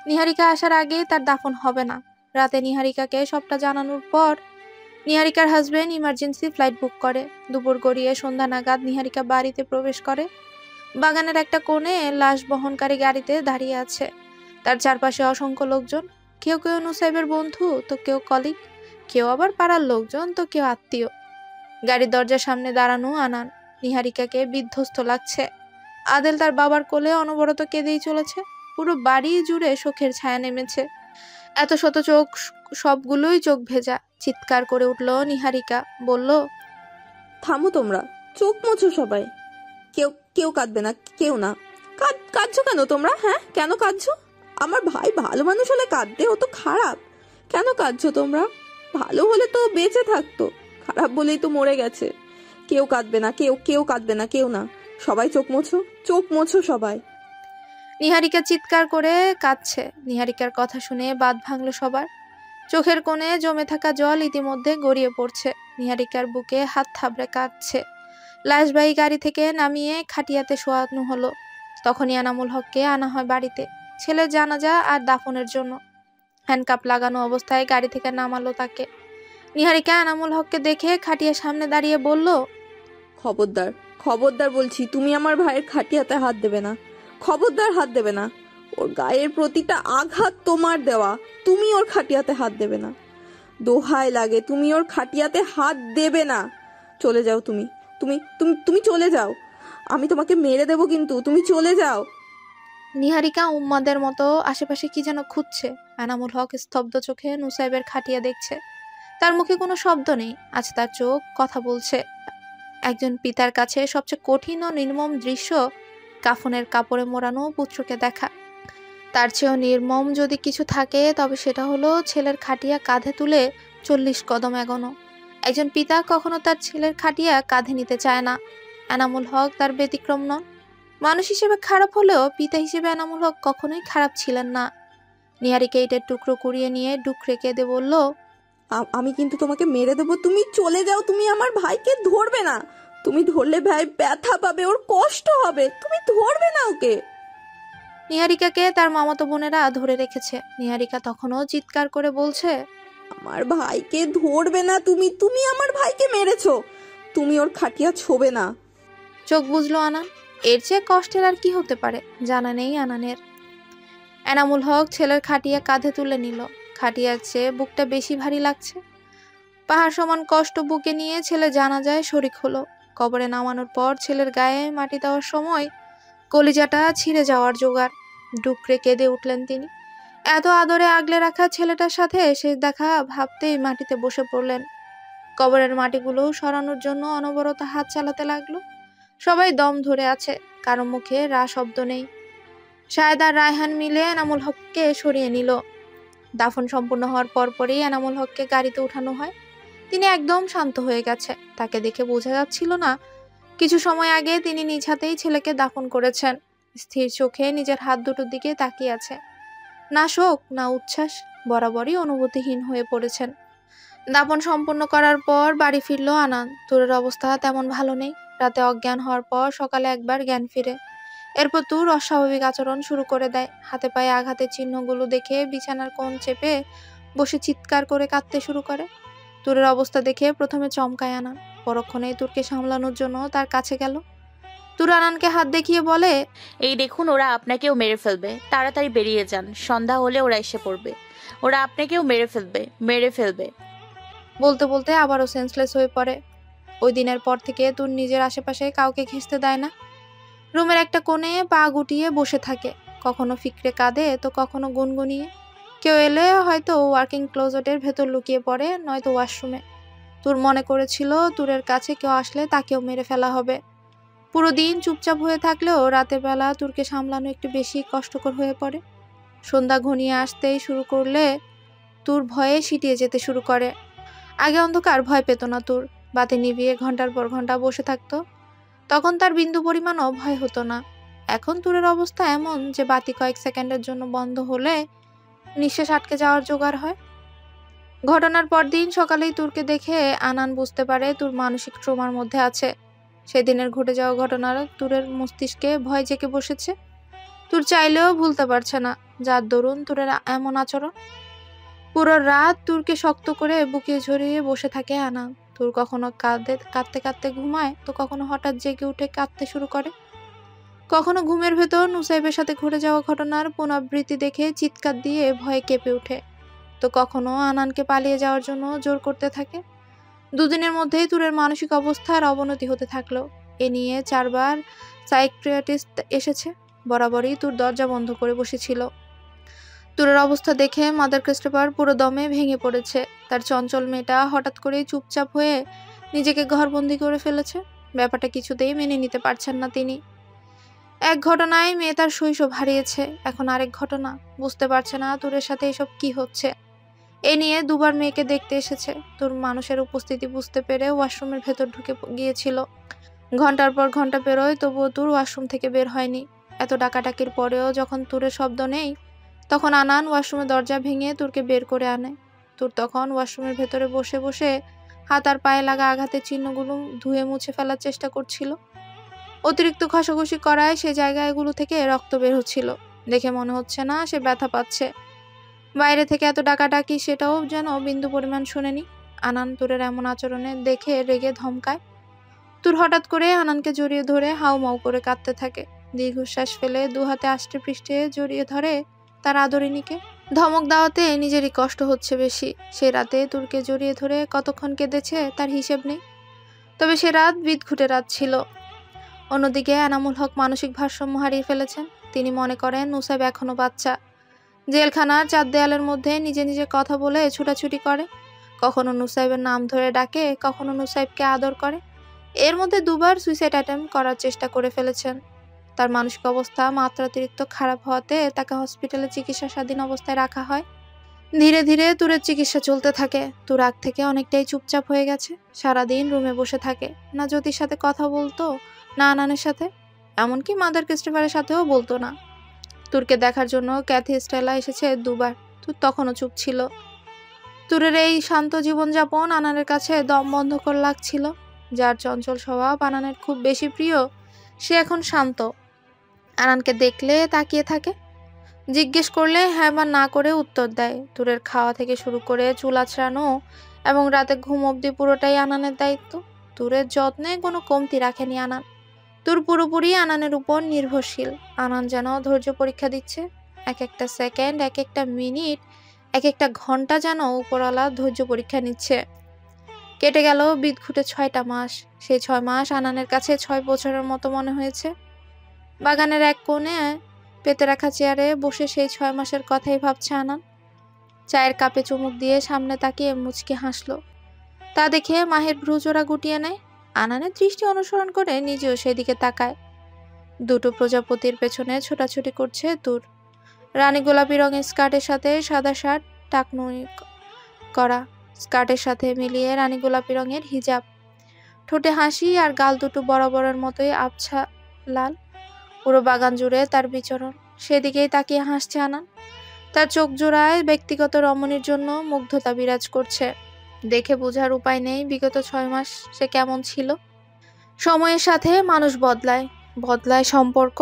নিহারিকা আসার আগে তার দাফন হবে না। রাতে নিহারিকাকে সবটা জানানোর পর নিহারিকার হাজবেন্ড ইমার্জেন্সি ফ্লাইট বুক করে। দুপুর গড়িয়ে সন্ধ্যা নাগাদ নিহারিকা বাড়িতে প্রবেশ করে। বাগানের একটা কোণে লাশ বহনকারী গাড়িতে দাঁড়িয়ে আছে। তার চারপাশে অসংখ্য লোকজন। কেউ কেউ নুসাইবের বন্ধু, তো কেউ কলিগ, কেউ আবার পাড়ার লোকজন, তো কেউ আত্মীয়। গাড়ির দরজার সামনে দাঁড়ানো আনান। নিহারিকাকে বিধ্বস্ত লাগছে। আদেল তার বাবার কোলে অনবরত কেঁদেই চলেছে। পুরো বাড়ি জুড়ে শোকের ছায়া নেমেছে। এত শত চোখ, সবগুলোই চোখ ভেজা। চিৎকার করে উঠল নিহারিকা, বলল, থামো তোমরা, চোখ মোছো সবাই। কেউ কেউ কাঁদবে না, কেউ না। কাঁদছো কেন তোমরা? হ্যাঁ, কেন কাঁদছো? আমার ভাই ভালো মানুষ হলে কাঁদতে, ও তো খারাপ। কেন কাঁদছো তোমরা? ভালো হলে তো বেঁচে থাকতো, খারাপ বলেই তো মরে গেছে। কেউ কাঁদবে না, কেউ কাঁদবে না, কেউ না। সবাই চোখ মোছো সবাই। নিহারিকা চিৎকার করে কাঁদছে। নিহারিকার কথা শুনে বাঁধ ভাঙল সবার। চোখের কোণে জমে থাকা জল ইতিমধ্যে গড়িয়ে পড়ছে। নিহারিকার বুকে হাত থাবড়ে কাঁদছে। লাশবাহী গাড়ি থেকে নামিয়ে খাটিয়াতে শোয়ানো হলো। তখনই এনামুল হককে আনা হয় বাড়িতে, ছেলের জানাজা আর দাফনের জন্য। হ্যান্ডকাপ লাগানো অবস্থায় গাড়ি থেকে নামালো তাকে। নিহারিকা এনামুল হককে দেখে খাটিয়ার সামনে দাঁড়িয়ে বলল, খবরদার বলছি, তুমি আমার ভাইয়ের খাটিয়াতে হাত দেবে না। খবরদার হাত দেবে না। ওর গায়ের প্রতিটা আঘাত তোমার দেওয়া, তুমি ওর খাটিয়াতে হাত দেবে না। দোহাই লাগে, তুমি ওর খাটিয়াতে হাত দেবে না। চলে যাও তুমি, তুমি তুমি তুমি চলে যাও। আমি তোমাকে মেরে দেবো, কিন্তু তুমি চলে যাও। নিহারিকা উম্মাদের মতো আশেপাশে কি যেন খুঁজছে। এনামুল হক স্তব্ধ চোখে নুসাইবের খাটিয়া দেখছে। তার মুখে কোনো শব্দ নেই, আজ তার চোখ কথা বলছে। একজন পিতার কাছে সবচেয়ে কঠিন ও নির্মম দৃশ্য কাফনের কাপড়ে মোড়ানো পুত্রকে দেখা। তার চেয়েও নির্মম যদি কিছু থাকে তবে সেটা হলো ছেলের খাটিয়া কাঁধে তুলে 40 কদম এগোনো। একজন পিতা কখনো তার ছেলের খাটিয়া কাঁধে নিতে চায় না। এনামুল হক তার ব্যতিক্রম নন। মানুষ হিসেবে খারাপ হলেও পিতা হিসেবে এনামুল হক কখনোই খারাপ ছিলেন না। নিহারিকা ইটের টুকরো কুড়িয়ে নিয়ে ডুকরে কেঁদে বলল, আমি কিন্তু তোমাকে মেরে দেবো। তুমি চলে যাও। তুমি আমার ভাইকে ধরবে না। তুমি ধরলে ভাই ব্যথা পাবে, ওর কষ্ট হবে। তুমি ধরবে না ওকে। নিহারিকাকে তার মামাতো বোনেরা ধরে রেখেছে। নিহারিকা তখনও চিৎকার করে বলছে, আমার ভাইকে ধরবে না তুমি। তুমি আমার ভাইকে মেরেছো। তুমি ওর খাটিয়া ছোবে না। চোখ বুঝলো আনান। এর চেয়ে কষ্টের আর কি হতে পারে, জানা নেই আনানের। এনামুল হক ছেলের খাটিয়া কাঁধে তুলে নিল। খাটিয়ার চেয়ে বুকটা বেশি ভারী লাগছে। পাহাড় সমান কষ্ট বুকে নিয়ে ছেলে জানাজায় শরিক হলো। কবরে নামানোর পর ছেলের গায়ে মাটি দেওয়ার সময় কলিজাটা ছিঁড়ে যাওয়ার জোগাড়। ডুকরে কেঁদে উঠলেন তিনি। এত আদরে আগলে রাখা ছেলেটার সাথে শেষ দেখা ভাবতেই মাটিতে বসে পড়লেন। কবরের মাটিগুলো সরানোর জন্য অনবরত হাত চালাতে লাগলো। সবাই দম ধরে আছে, কারো মুখে রা শব্দ নেই। শাহেদ আর রায়হান মিলে এনামুল হককে সরিয়ে নিল। দাফন সম্পূর্ণ হওয়ার পরপরই এনামুল হককে গাড়িতে উঠানো হয়। তিনি একদম শান্ত হয়ে গেছে। তাকে দেখে বোঝা যাচ্ছিল না কিছু সময় আগে তিনি নিজ হাতেই ছেলেকে দাফন করেছেন। স্থির চোখে নিজের হাত দুটোর দিকে তাকিয়ে আছে। না শোক না উচ্ছ্বাস, বরাবরই অনুভূতিহীন হয়ে পড়েছেন। দাফন সম্পূর্ণ করার পর বাড়ি ফিরল আনান। তুরের অবস্থা তেমন ভালো নেই। রাতে অজ্ঞান হওয়ার পর সকালে একবার জ্ঞান ফিরে। এরপর তুর অস্বাভাবিক আচরণ শুরু করে দেয়। হাতে পায়ে আঘাতের চিহ্নগুলো দেখে বিছানার কোণ চেপে বসে চিৎকার করে কাঁদতে শুরু করে। তুরের অবস্থা দেখে প্রথমে চমকায় আনান। পরক্ষণেই তুরকে সামলানোর জন্য তার কাছে গেল। তুর আনানকে হাত দেখিয়ে বলে, এই দেখুন, ওরা আপনাকেও মেরে ফেলবে, তাড়াতাড়ি বেরিয়ে যান। সন্ধ্যা হলে ওরা এসে পড়বে। ওরা আপনাকেও মেরে ফেলবে। বলতে বলতে আবারও সেন্সলেস হয়ে পড়ে। ওই দিনের পর থেকে তুর নিজের আশেপাশে কাউকে ঘেঁষতে দেয় না। রুমের একটা কোণে পা গুটিয়ে বসে থাকে, কখনো ফিকরে কাঁদে তো কখনো গুনগুনিয়ে। কেউ এলে হয়তো ওয়ার্কিং ক্লোজেটের ভেতর লুকিয়ে পড়ে, নয়তো ওয়াশরুমে। তুর মনে করেছিল তুরের কাছে কেউ আসলে তাকেও মেরে ফেলা হবে। পুরো দিন চুপচাপ হয়ে থাকলেও রাতের বেলা তুরকে সামলানো একটু বেশি কষ্টকর হয়ে পড়ে। সন্ধ্যা ঘনিয়ে আসতেই শুরু করলে তুর ভয়ে সিটিয়ে যেতে শুরু করে। আগে অন্ধকার ভয় পেত না তুর, বাতি নিভিয়ে ঘন্টার পর ঘন্টা বসে থাকতো, তখন তার বিন্দু পরিমাণও ভয় হতো না। এখন তুরের অবস্থা এমন যে বাতি কয়েক সেকেন্ডের জন্য বন্ধ হলে নিঃশ্বাস আটকে যাওয়ার জোগাড় হয়। ঘটনার পর দিন সকালেই তুরকে দেখে আনান বুঝতে পারে তুর মানসিক ট্রমার মধ্যে আছে। সেদিনের ঘটে যাওয়া ঘটনার তুরের মস্তিষ্কে ভয় জেঁকে বসেছে। তুর চাইলেও ভুলতে পারছে না, যার দরুন তুরের এমন আচরণ। পুরো রাত তুরকে শক্ত করে বুকে ঝরিয়ে বসে থাকে আনান। তুর কখনো কাঁদতে কাঁদতে ঘুমায়, তো কখনো হঠাৎ জেগে উঠে কাঁদতে শুরু করে। কখনো ঘুমের ভেতর নুসাইবের সাথে ঘটে যাওয়া ঘটনার পুনরাবৃত্তি দেখে চিৎকার দিয়ে ভয়ে কেঁপে ওঠে, তো কখনো আনানকে পালিয়ে যাওয়ার জন্য জোর করতে থাকে। দুদিনের মধ্যেই তুরের মানসিক অবস্থার অবনতি হতে থাকলো। এ নিয়ে 4 বার সাইকিয়াট্রিস্ট এসেছে। বরাবরই তুর দরজা বন্ধ করে বসেছিল। তুরের অবস্থা দেখে মাদার ক্রিস্টোফার পুরো দমে ভেঙে পড়েছে। তার চঞ্চল মেয়েটা হঠাৎ করেই চুপচাপ হয়ে নিজেকে ঘরবন্দি করে ফেলেছে। ব্যাপারটা কিছুতেই মেনে নিতে পারছেন না তিনি। এক ঘটনায় মেয়ে তার শৈশব হারিয়েছে, এখন আরেক ঘটনা। বুঝতে পারছে না তুরের সাথে এসব কি হচ্ছে। এ নিয়ে 2 বার মেয়েকে দেখতে এসেছে। তোর মানুষের উপস্থিতি বুঝতে পেরে ওয়াশরুমের ভেতর ঢুকে গিয়েছিল। ঘন্টার পর ঘন্টা পেরোয়, তবুও তুর ওয়াশরুম থেকে বের হয়নি। এত ডাকাডাকির পরেও যখন তুরের শব্দ নেই, তখন আনান ওয়াশরুমের দরজা ভেঙে তুরকে বের করে আনে। তুর তখন ওয়াশরুমের ভেতরে বসে বসে হাত আর পায়ে লাগা আঘাতের চিহ্নগুলো ধুয়ে মুছে ফেলার চেষ্টা করছিল। অতিরিক্ত ঘষাঘষি করায় সে জায়গাগুলো থেকে রক্ত বের হচ্ছিল। দেখে মনে হচ্ছে না সে ব্যথা পাচ্ছে। বাইরে থেকে এত ডাকাডাকি সেটাও যেন বিন্দু পরিমাণ শুনেনি। আনান তুরের এমন আচরণে দেখে রেগে ধমকায়। তুর হঠাৎ করে আনানকে জড়িয়ে ধরে হাউমাউ করে কাঁদতে থাকে। দীর্ঘশ্বাস ফেলে 2 হাতে আষ্টে পৃষ্ঠে জড়িয়ে ধরে তার আদরিনীকে। ধমক দেওয়াতে নিজেরই কষ্ট হচ্ছে বেশি। সে রাতে তুরকে জড়িয়ে ধরে কতক্ষণ কেঁদেছে তার হিসেব নেই। তবে সে রাত বিদঘুটে রাত ছিল। অন্যদিকে এনামুল হক মানসিক ভারসাম্য হারিয়ে ফেলেছেন। তিনি মনে করেন নুসাইব এখনো বাচ্চা। জেলখানার 4 দেয়ালের মধ্যে নিজে নিজে কথা বলে ছুটাছুটি করে। কখনো নুসাইবের নাম ধরে ডাকে, কখনো নুসাইবকে আদর করে। এর মধ্যে 2 বার সুইসাইড অ্যাটেম্প করার চেষ্টা করে ফেলেছেন। তার মানসিক অবস্থা মাত্রাতিরিক্ত খারাপ হওয়াতে তাকে হসপিটালে চিকিৎসাধীন অবস্থায় রাখা হয়। ধীরে ধীরে তুরের চিকিৎসা চলতে থাকে। তুর আগ থেকে অনেকটাই চুপচাপ হয়ে গেছে। সারাদিন রুমে বসে থাকে, না জ্যোতির সাথে কথা বলতো, না আনানের সাথে, এমনকি মাদার ক্রিস্টোফারের সাথেও বলতো না। তুরকে দেখার জন্য ক্যাথি স্টেলা এসেছে 2 বার। তুর তখনও চুপ ছিল। তুরের এই শান্ত জীবনযাপন আনানের কাছে দম বন্ধকর লাগছিল। যার চঞ্চল স্বভাব আনানের খুব বেশি প্রিয়, সে এখন শান্ত। আনানকে দেখলে তাকিয়ে থাকে, জিজ্ঞেস করলে হ্যাঁ বা না করে উত্তর দেয়। তুরের খাওয়া থেকে শুরু করে চুল আঁচড়ানো এবং রাতে ঘুম অবধি পুরোটাই আনানের দায়িত্ব। তুরের যত্নে কোনো কমতি রাখেনি আনান। তুর পুরোপুরি আনানের উপর নির্ভরশীল। আনান যেন ধৈর্য পরীক্ষা দিচ্ছে। এক একটা সেকেন্ড, এক একটা মিনিট, এক একটা ঘন্টা যেন উপরওয়ালা ধৈর্য পরীক্ষা নিচ্ছে। কেটে গেল বিদঘুটে 6টা মাস। সেই 6 মাস আনানের কাছে 6 বছরের মতো মনে হয়েছে। বাগানের এক কোণে পেতে রাখা চেয়ারে বসে সেই 6 মাসের কথাই ভাবছে আনান। চায়ের কাপে চুমুক দিয়ে সামনে তাকিয়ে মুচকি হাসলো। তা দেখে মাহের ভ্রুজোড়া গুটিয়ে নেয়। আনানের দৃষ্টি অনুসরণ করে নিজেও সেদিকে তাকায়। 2টো প্রজাপতির পেছনে ছোটাছুটি করছে তুর। রানী গোলাপি রঙের স্কার্টের সাথে সাদা শার্ট টাকনুই করা, স্কার্টের সাথে মিলিয়ে রানী গোলাপি রঙের হিজাব, ঠোঁটে হাসি আর গাল দুটো বরাবরের মতোই আবছা লাল। পুরো বাগান জুড়ে তার বিচরণ। সেদিকেই তাকিয়ে হাসছে আনান। তার চোখ জোড়ায় ব্যক্তিগত রমণীর জন্য মুগ্ধতা বিরাজ করছে। দেখে বোঝার উপায় নেই বিগত 6 মাস সে কেমন ছিল। সময়ের সাথে মানুষ বদলায়, বদলায় সম্পর্ক,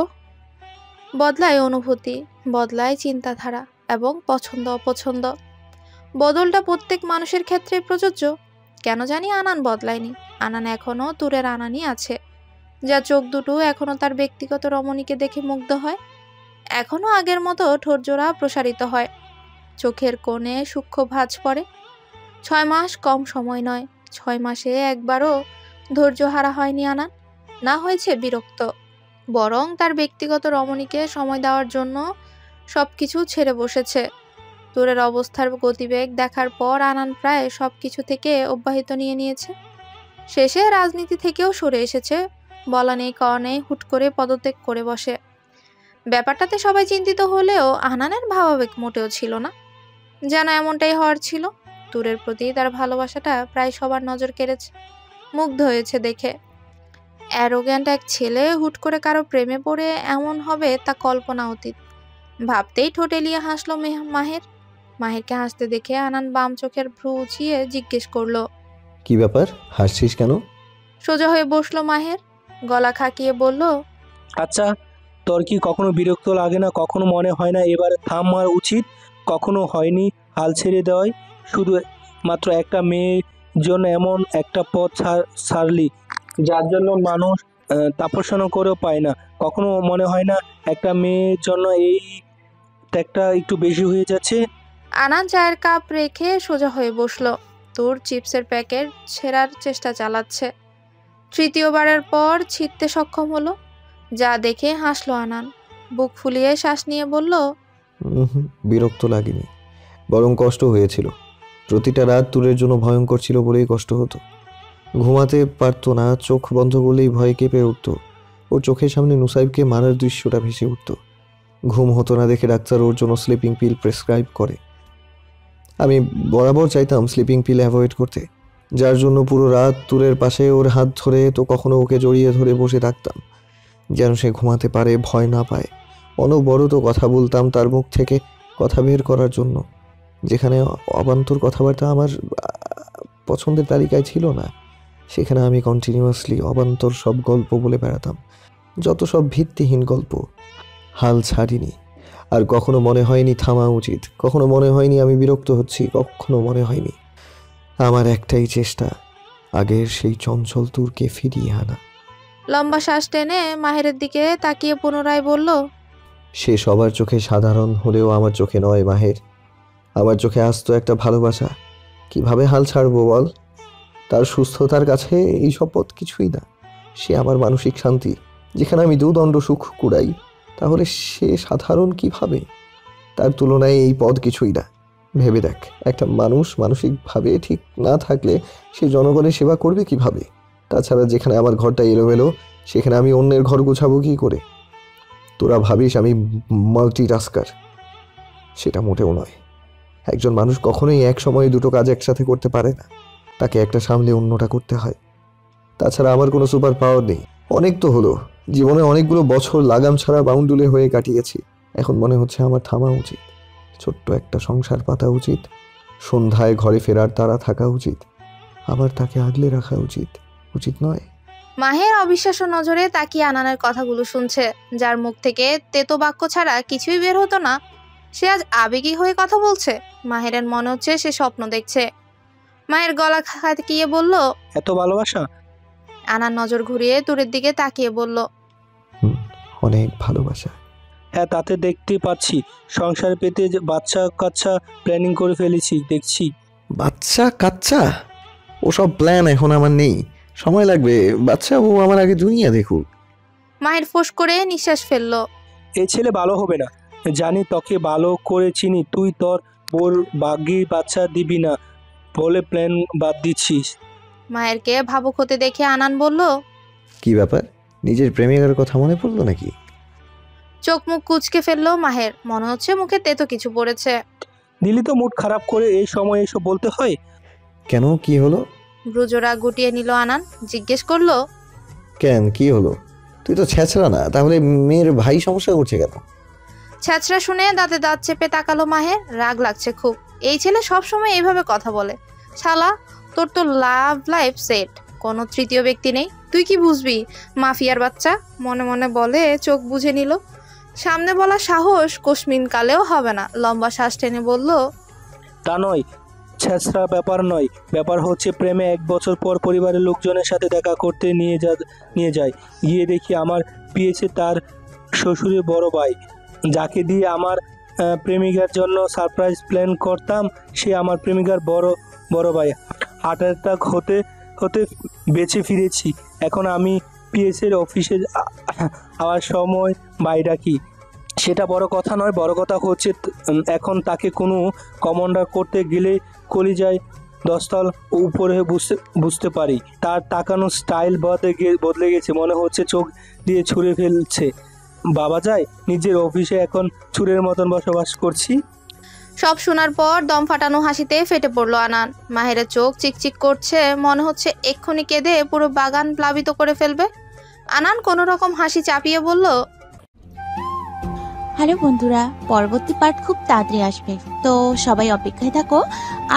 বদলায় অনুভূতি, বদলায় চিন্তাধারা এবং পছন্দ অপছন্দ। বদলটা প্রত্যেক মানুষের ক্ষেত্রে প্রযোজ্য। কেন জানি আনান বদলায়নি। আনান এখনো তুরের আনানই আছে। যা চোখ দুটো এখনো তার ব্যক্তিগত রমণীকে দেখে মুগ্ধ হয়। এখনো আগের মতো ঠোঁটজোড়া প্রসারিত হয়, চোখের কোণে সূক্ষ্ম ভাঁজ পড়ে। 6 মাস কম সময় নয়। 6 মাসে একবারও ধৈর্য হারা হয়নি আনান, না হয়েছে বিরক্ত। বরং তার ব্যক্তিগত রমণীকে সময় দেওয়ার জন্য সবকিছু ছেড়ে বসেছে। তোরের অবস্থার গতিবেগ দেখার পর আনান প্রায় সবকিছু থেকে অব্যাহত নিয়ে নিয়েছে। শেষে রাজনীতি থেকেও সরে এসেছে। বলা নেই কওয়া নেই, হুট করে পদত্যাগ করে বসে। ব্যাপারটাতে সবাই চিন্তিত হলেও আনানের ভাবাবেগ মোটেও ছিল না, যেন এমনটাই হওয়ার ছিল। তোরের প্রতি তার ভালোবাসাটা প্রায় সবার নজর কেড়েছে, মুগ্ধ হয়েছে দেখে। অ্যারোগ্যান্ট এক ছেলে হুট করে কারো প্রেমে পড়ে এমন হবে তা কল্পনা অতীত। ভাবতেই ঠোঁট এলিয়ে হাসলো মাহের। মাহেরকে হাসতে দেখে আনান বাম চোখের ভ্রু উঁচিয়ে জিজ্ঞেস করলো, কি ব্যাপার, হাসছিস কেন? সোজা হয়ে বসলো মাহের, গলা খাকিয়ে বলল, আচ্ছা, তোর কি কখনো বিরক্ত লাগে না? কখনো মনে হয় না এবার থামার উচিত? কখনো হয়নি হাল ছেড়ে দেওয়াই? শুধু মাত্র একটা মেয়ের জন্য এমন একটা পথ ছাড়লি যার জন্য মানুষ তাপসনা করেও পায় না? কখনো মনে হয় না একটা মেয়ের জন্য এই ত্যাগটা একটু বেশি হয়ে যাচ্ছে? আনান চায়ের কাপ রেখে সোজা হয়ে বসলো। তোর চিপসের প্যাকেট ছেঁড়ার চেষ্টা চালাচ্ছে। তৃতীয়বারের পর ছিঁড়তে সক্ষম হলো। যা দেখে হাসলো আনান, বুক ফুলিয়ে শ্বাস নিয়ে বলল, বিরক্ত লাগেনি, বরং কষ্ট হয়েছিল। প্রতিটা রাত তুরের জন্য ভয়ঙ্কর ছিল বলেই কষ্ট হতো। ঘুমাতে পারতো না, চোখ বন্ধ করলেই ভয়ে কেঁপে উঠত। ওর চোখের সামনে নুসাইবকে মারার দৃশ্যটা ভেসে উঠত। ঘুম হতো না দেখে ডাক্তার ওর জন্য স্লিপিং পিল প্রেসক্রাইব করে। আমি বরাবর চাইতাম স্লিপিং পিল অ্যাভয়েড করতে, যার জন্য পুরো রাত তুরের পাশে ওর হাত ধরে, তো কখনো ওকে জড়িয়ে ধরে বসে থাকতাম, যেন সে ঘুমাতে পারে, ভয় না পায়। অনবরত কথা বলতাম তার মুখ থেকে কথা বের করার জন্য। যেখানে অবান্তর কথাবার্তা আমার পছন্দের তালিকায় ছিল না, সেখানে আমি কন্টিনিউয়াসলি অবান্তর সব গল্প বলে বেড়াতাম, যত সব ভিত্তিহীন গল্প। হাল ছাড়িনি, আর কখনো মনে হয়নি থামা উচিত। কখনো মনে হয়নি আমি বিরক্ত হচ্ছি। কখনো মনে হয়নি আমার একটাই চেষ্টা, আগের সেই চঞ্চল তুরকে ফিরিয়ে আনা। লম্বা শ্বাস টেনে মাহেরের দিকে তাকিয়ে পুনরায় বলল, সে সবার চোখে সাধারণ হলেও আমার চোখে নয় মাহের। আমার চোখে আসতো একটা ভালোবাসা। কিভাবে হাল ছাড়বো বল? তার সুস্থতার কাছে এই সব পথ কিছুই না। সে আমার মানসিক শান্তি। যেখানে আমি দুদণ্ড সুখ কুড়াই, তাহলে সে সাধারণ কিভাবে? তার তুলনায় এই পদ কিছুই না। ভেবে দেখ, একটা মানুষ মানসিকভাবে ঠিক না থাকলে সে জনগণের সেবা করবে কিভাবে? তাছাড়া যেখানে আমার ঘরটা এলোমেলো, সেখানে আমি অন্যের ঘর গোছাবো কি করে? তোরা ভাবিস আমি মাল্টিটাস্কার, সেটা মোটেও নয়। একজন মানুষ কখনোই এক সময়ে দুটো কাজ একসাথে করতে পারে না। তাকে একটা সামলে অন্যটা করতে হয়। তাছাড়া আমার কোনো সুপার পাওয়ার নেই। অনেক তো হলো, জীবনে অনেকগুলো বছর লাগাম ছাড়া বাউন্ডুলে হয়ে কাটিয়েছি। এখন মনে হচ্ছে আমার থামা উচিত, ছোট্ট একটা সংসার পাতা উচিত, সন্ধ্যায় ঘরে ফেরার তাড়া থাকা উচিত। আবার তাকে আগলে রাখা উচিত, উচিত নয়? মাহের অবিশ্বাস্য নজরে তাকিয়ে আনানের কথাগুলো শুনছে, যার মুখ থেকে তেতো বাক্য ছাড়া কিছুই বের হতো না। সে আজ আবেগী হয়ে কথা বলছে। মাহেরের মনে হচ্ছে সে স্বপ্ন দেখছে। মায়ের গলা খাকিয়ে বলল, এত ভালোবাসা? আনার নজর ঘুরিয়ে তুরের দিকে তাকিয়ে বলল, অনেক ভালোবাসা। হ্যাঁ, তাতে দেখতে পাচ্ছি। সংসার পেতে বাচ্চা কাচ্চা প্ল্যানিং করে ফেলেছি দেখছি। বাচ্চা কাচ্চা ওসব প্ল্যান এখন আমার নেই, সময় লাগবে। বাচ্চা ও আমার আগে দুনিয়া দেখুক। মায়ের ফোঁস করে নিঃশ্বাস ফেলল। এ ছেলে ভালো হবে না, জানি। তোকে ভালো করে চিনি। তুই তোর বোর বাগি বাচ্চা দিবি না বলে প্ল্যান বাদ দিচ্ছিস। মায়েরকে ভাবুক হতে দেখে আনান বলল, কি ব্যাপার, নিজের প্রেমিকার কথা মনে পড়লো নাকি? চোখ মুখ কুচকে ফেললো মাহের, মনে হচ্ছে মুখে তেতো কিছু পড়েছে। দিলি তো মুড খারাপ করে এই সময় এসব বলতে হয়? কেন, কি হলো? ব্রুজোরা গুটিয়ে নিল আনান, জিজ্ঞেস করলো, কেন, কি হলো? তুই তো ছেঁচড়া না, তাহলে মেয়ের ভাই সমস্যা করছে কেন? ছ্যাঁচড়া শুনে দাঁতে দাঁত চেপে তাকালো মাহের। রাগ লাগছে খুব। এই ছেলে সবসময় এইভাবে কথা বলে। শালা, তোর তো লাভ লাইফ সেট, কোনো তৃতীয় ব্যক্তি নেই। তুই কি বুঝবি, মাফিয়ার বাচ্চা? মনে মনে বলে চোখ বুঝে নিল। সামনে বলা সাহস কোশমিন কালেও হবে না। লম্বা শ্বাস টেনে বলল, তা নয়, ছেঁচড়া ব্যাপার নয়। ব্যাপার হচ্ছে প্রেমে 1 বছর পর পরিবারের লোকজনের সাথে দেখা করতে নিয়ে যায়। গিয়ে দেখি আমার পিয়েছে তার শ্বশুরের বড় ভাই, যাকে দিয়ে আমার প্রেমিকার জন্য সারপ্রাইজ প্ল্যান করতাম। সে আমার প্রেমিকার বড় ভাই। হার্ট অ্যাটাক হতে বেঁচে ফিরেছি। এখন আমি পিএসের অফিসে আবার সময় বাইরা কি, সেটা বড় কথা নয়। বড় কথা হচ্ছে এখন তাকে কোনো কমান্ডার করতে গেলে কলিজায় দশতল উপরে বুঝতে পারি। তার তাকানোর স্টাইল বদলে গেছে, মনে হচ্ছে চোখ দিয়ে ছুঁড়ে ফেলছে। বাবা যায়, নিজের অফিসে এখন চুরের মতন বসবাস করছি। সব শোনার পর দম ফাটানো হাসিতে ফেটে পড়ল আনান। মাহেরের চোখ চিকচিক করছে, মনে হচ্ছে এক্ষুনি কেঁদে পুরো বাগান প্লাবিত করে ফেলবে। আনান কোনো রকম হাসি চাপিয়ে বলল, হ্যালো বন্ধুরা, পরবর্তী পার্ট খুব তাড়াতাড়ি আসবে, তো সবাই অপেক্ষায় থাকো।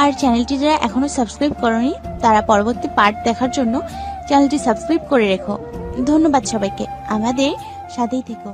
আর চ্যানেলটি যারা এখনো সাবস্ক্রাইব করোনি তারা পরবর্তী পার্ট দেখার জন্য চ্যানেলটি সাবস্ক্রাইব করে রেখো। ধন্যবাদ সবাইকে, আমাদের সাথেই থেকো।